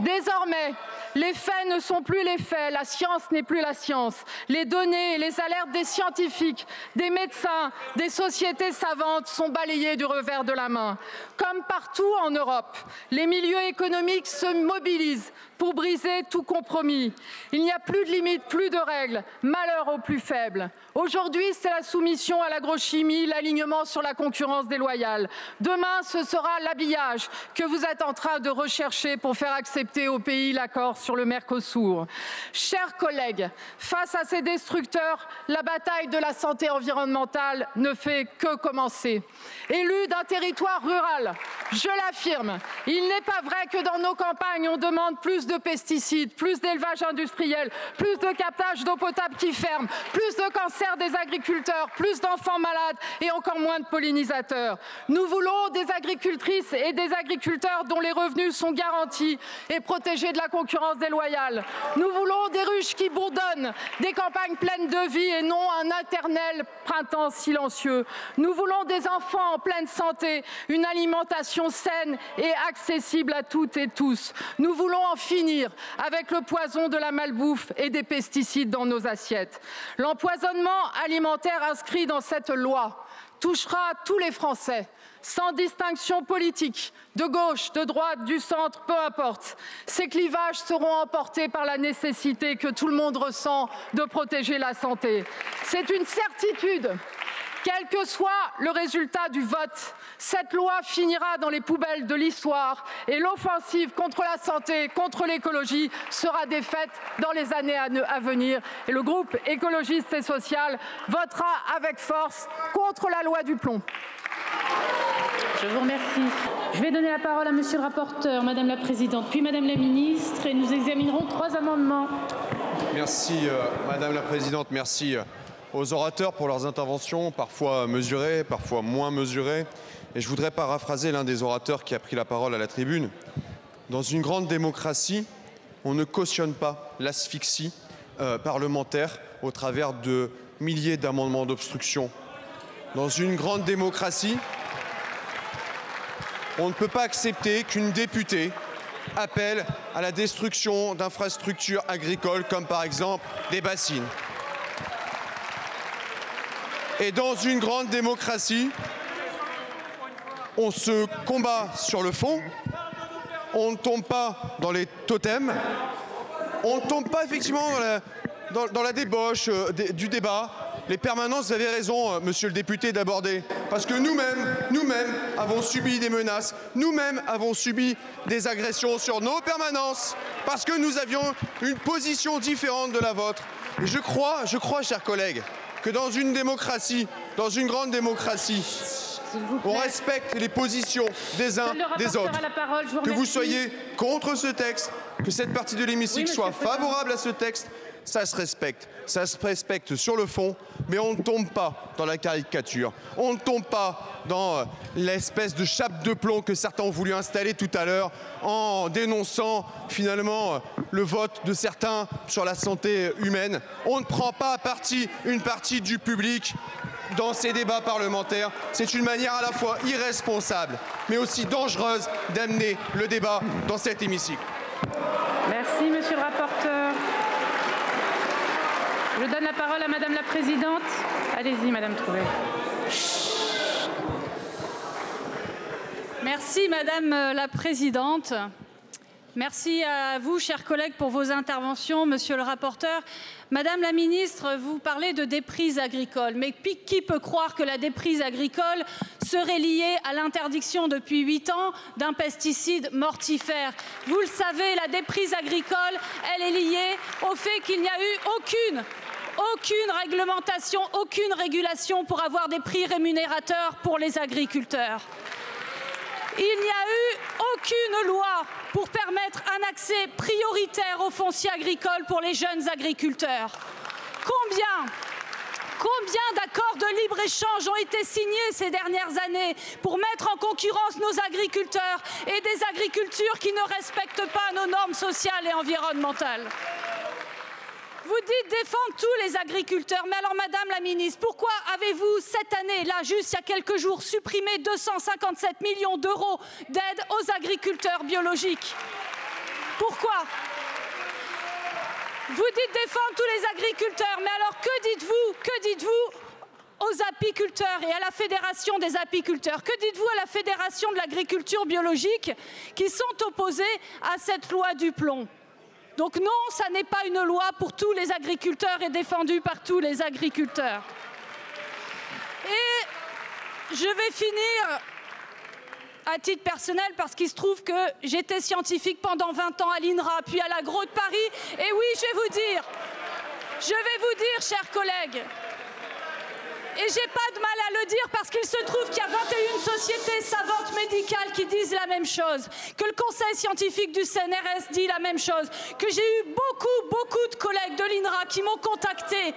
N: Désormais, les faits ne sont plus les faits, la science n'est plus la science. Les données et les alertes des scientifiques, des médecins, des sociétés savantes sont balayées du revers de la main. Comme partout en Europe, les milieux économiques se mobilisent pour briser tout compromis. Il n'y a plus de limites, plus de règles. Malheur aux plus faibles. Aujourd'hui, c'est la soumission à l'agrochimie, l'alignement sur la concurrence déloyale. Demain, ce sera l'habillage que vous êtes en train de rechercher pour faire accepter au pays l'accord sur le Mercosur. Chers collègues, face à ces destructeurs, la bataille de la santé environnementale ne fait que commencer. Élu d'un territoire rural, je l'affirme, il n'est pas vrai que dans nos campagnes, on demande plus de pesticides, plus d'élevage industriel, plus de captage d'eau potable qui ferme, plus de cancer des agriculteurs, plus d'enfants malades et encore moins de pollinisateurs. Nous voulons des agricultrices et des agriculteurs dont les revenus sont garantis et protégés de la concurrence déloyale. Nous voulons des ruches qui bourdonnent, des campagnes pleines de vie et non un éternel printemps silencieux. Nous voulons des enfants en pleine santé, une alimentation saine et accessible à toutes et tous. Nous voulons en finir avec le poison de la malbouffe et des pesticides dans nos assiettes. L'empoisonnement alimentaire inscrit dans cette loi touchera tous les Français, sans distinction politique, de gauche, de droite, du centre, peu importe. Ces clivages seront emportés par la nécessité que tout le monde ressent de protéger la santé. C'est une certitude. Quel que soit le résultat du vote, cette loi finira dans les poubelles de l'histoire et l'offensive contre la santé, contre l'écologie sera défaite dans les années à venir. Et le groupe écologiste et social votera avec force contre la loi du plomb.
C: Je vous remercie. Je vais donner la parole à Monsieur le rapporteur, Madame la Présidente, puis Madame la Ministre, et nous examinerons 3 amendements.
B: Merci Madame la Présidente, merci aux orateurs pour leurs interventions, parfois mesurées, parfois moins mesurées. Et je voudrais paraphraser l'un des orateurs qui a pris la parole à la tribune. Dans une grande démocratie, on ne cautionne pas l'asphyxie parlementaire au travers de milliers d'amendements d'obstruction. Dans une grande démocratie, on ne peut pas accepter qu'une députée appelle à la destruction d'infrastructures agricoles comme par exemple des bassines. Et dans une grande démocratie, on se combat sur le fond, on ne tombe pas dans les totems, on ne tombe pas effectivement dans la débauche du débat. Les permanences, vous avez raison, monsieur le député, d'aborder. Parce que nous-mêmes avons subi des menaces, nous-mêmes avons subi des agressions sur nos permanences, parce que nous avions une position différente de la vôtre. Et je crois, chers collègues, que dans une démocratie, dans une grande démocratie, on respecte les positions des uns des autres. Que vous soyez contre ce texte, que cette partie de l'hémicycle soit favorable à ce texte, ça se respecte. Ça se respecte sur le fond, mais on ne tombe pas dans la caricature. On ne tombe pas dans l'espèce de chape de plomb que certains ont voulu installer tout à l'heure en dénonçant finalement
O: le vote de certains sur la santé humaine. On ne prend pas parti une partie du public dans ces débats parlementaires. C'est une manière à la fois irresponsable, mais aussi dangereuse d'amener le débat dans cet hémicycle.
C: Merci, monsieur le rapporteur. Je donne la parole à madame la présidente. Allez-y, madame Trouvé.
E: Merci, madame la présidente. Merci à vous, chers collègues, pour vos interventions. Monsieur le rapporteur, madame la ministre, vous parlez de déprise agricole. Mais qui peut croire que la déprise agricole serait liée à l'interdiction depuis 8 ans d'un pesticide mortifère? Vous le savez, la déprise agricole, elle est liée au fait qu'il n'y a eu aucune réglementation, aucune régulation pour avoir des prix rémunérateurs pour les agriculteurs. Il n'y a eu aucune loi pour permettre un accès prioritaire au foncier agricole pour les jeunes agriculteurs. Combien d'accords de libre-échange ont été signés ces dernières années pour mettre en concurrence nos agriculteurs et des agricultures qui ne respectent pas nos normes sociales et environnementales? Vous dites défendre tous les agriculteurs, mais alors madame la ministre, pourquoi avez-vous cette année, là juste il y a quelques jours, supprimé 257 millions d'euros d'aide aux agriculteurs biologiques? Pourquoi? Vous dites défendre tous les agriculteurs, mais alors que dites-vous aux apiculteurs et à la Fédération des apiculteurs? Que dites-vous à la Fédération de l'agriculture biologique qui sont opposés à cette loi du plomb? Donc non, ça n'est pas une loi pour tous les agriculteurs et défendue par tous les agriculteurs. Et je vais finir à titre personnel parce qu'il se trouve que j'étais scientifique pendant 20 ans à l'INRA, puis à l'Agro de Paris. Et oui, je vais vous dire, chers collègues, et j'ai pas de mal à le dire parce qu'il se trouve qu'il y a 21 sociétés savantes médicales qui disent la même chose, que le conseil scientifique du CNRS dit la même chose, que j'ai eu beaucoup de collègues de l'INRA qui m'ont contacté,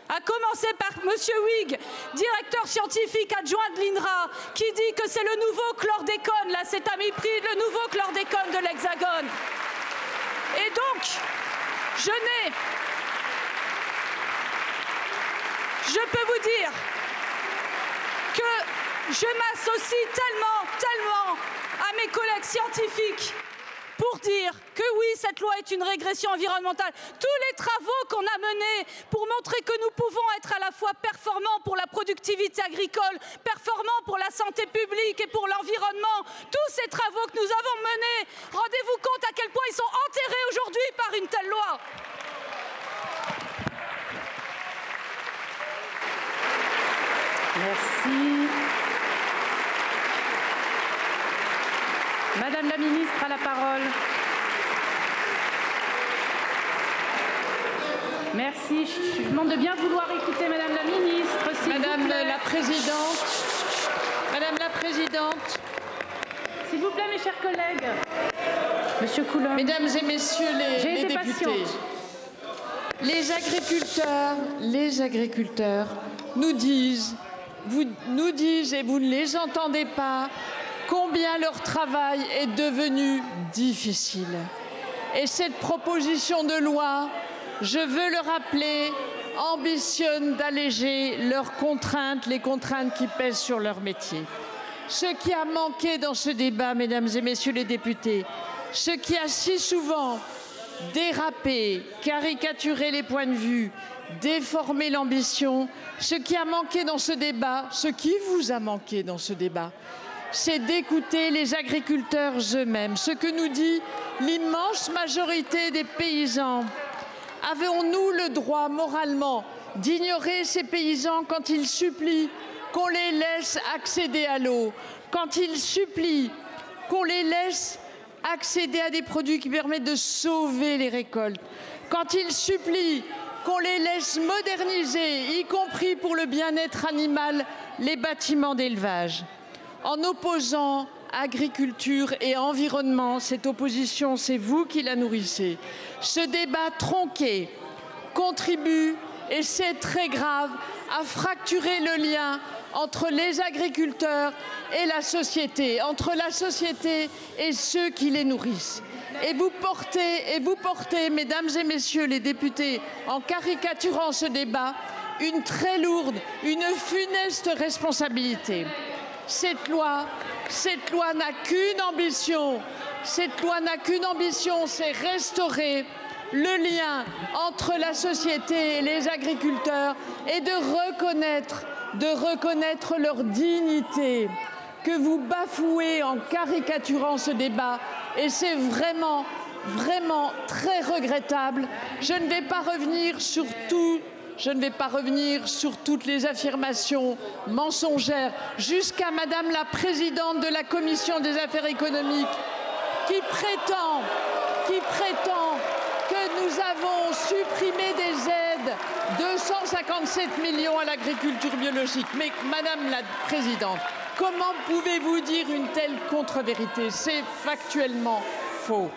E: à commencer par monsieur Huyghe, directeur scientifique adjoint de l'INRA, qui dit que c'est le nouveau chlordécone, l'acétamipride, le nouveau chlordécone de l'Hexagone. Et donc, je peux vous dire que je m'associe tellement à mes collègues scientifiques pour dire que oui, cette loi est une régression environnementale. Tous les travaux qu'on a menés pour montrer que nous pouvons être à la fois performants pour la productivité agricole, performants pour la santé publique et pour l'environnement, tous ces travaux que nous avons menés, rendez-vous compte à quel point ils sont enterrés aujourd'hui par une telle loi.
C: Merci. Madame la ministre a la parole. Merci. Je vous demande de bien vouloir écouter Madame la ministre.
N: Madame la présidente.
C: S'il vous plaît, mes chers collègues. Monsieur Coulomb.
N: Mesdames et messieurs les députés. Les agriculteurs nous disent, et vous ne les entendez pas, combien leur travail est devenu difficile. Et cette proposition de loi, je veux le rappeler, ambitionne d'alléger leurs contraintes, les contraintes qui pèsent sur leur métier. Ce qui a manqué dans ce débat, mesdames et messieurs les députés, ce qui a si souvent dérapé, caricaturé les points de vue, déformer l'ambition, ce qui a manqué dans ce débat, ce qui vous a manqué dans ce débat, c'est d'écouter les agriculteurs eux-mêmes, ce que nous dit l'immense majorité des paysans. Avons-nous le droit moralement d'ignorer ces paysans quand ils supplient qu'on les laisse accéder à l'eau, quand ils supplient qu'on les laisse accéder à des produits qui permettent de sauver les récoltes, quand ils supplient qu'on les laisse moderniser, y compris pour le bien-être animal, les bâtiments d'élevage. En opposant agriculture et environnement, cette opposition, c'est vous qui la nourrissez. Ce débat tronqué contribue, et c'est très grave, à fracturer le lien entre les agriculteurs et la société, entre la société et ceux qui les nourrissent.
D: Et vous portez, mesdames et messieurs les députés, en caricaturant ce débat, une très lourde, une funeste responsabilité. Cette loi n'a qu'une ambition. Cette loi n'a qu'une ambition, c'est restaurer le lien entre la société et les agriculteurs et de reconnaître leur dignité que vous bafouez en caricaturant ce débat. Et c'est vraiment très regrettable. Je ne vais pas revenir sur toutes les affirmations mensongères, jusqu'à Madame la Présidente de la Commission des affaires économiques, qui prétend que nous avons supprimé des aides, 257 millions à l'agriculture biologique. Mais Madame la Présidente, comment pouvez-vous dire une telle contre-vérité? C'est factuellement faux.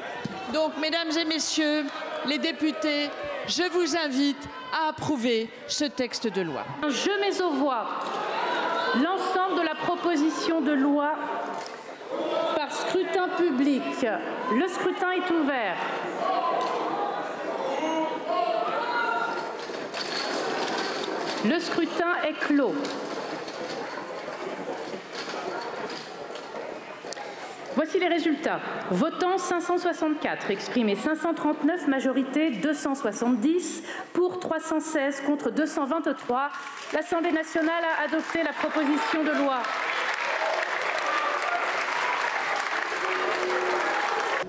D: Donc, mesdames et messieurs les députés, je vous invite à approuver ce texte de loi.
C: Je mets aux voix l'ensemble de la proposition de loi par scrutin public. Le scrutin est ouvert. Le scrutin est clos. Voici les résultats. Votant 564, exprimé 539, majorité 270, pour 316, contre 223. L'Assemblée nationale a adopté la proposition de loi.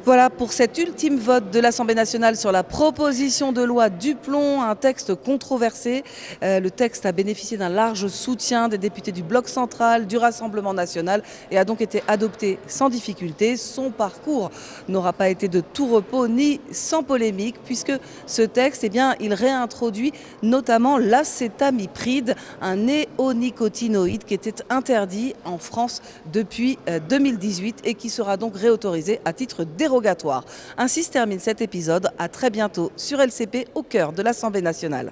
A: Voilà pour cet ultime vote de l'Assemblée nationale sur la proposition de loi Duplon, un texte controversé. Le texte a bénéficié d'un large soutien des députés du Bloc central, du Rassemblement national et a donc été adopté sans difficulté. Son parcours n'aura pas été de tout repos ni sans polémique puisque ce texte, il réintroduit notamment l'acétamipride, un néonicotinoïde qui était interdit en France depuis 2018 et qui sera donc réautorisé à titre dérogatoire. Ainsi se termine cet épisode. À très bientôt sur LCP au cœur de l'Assemblée nationale.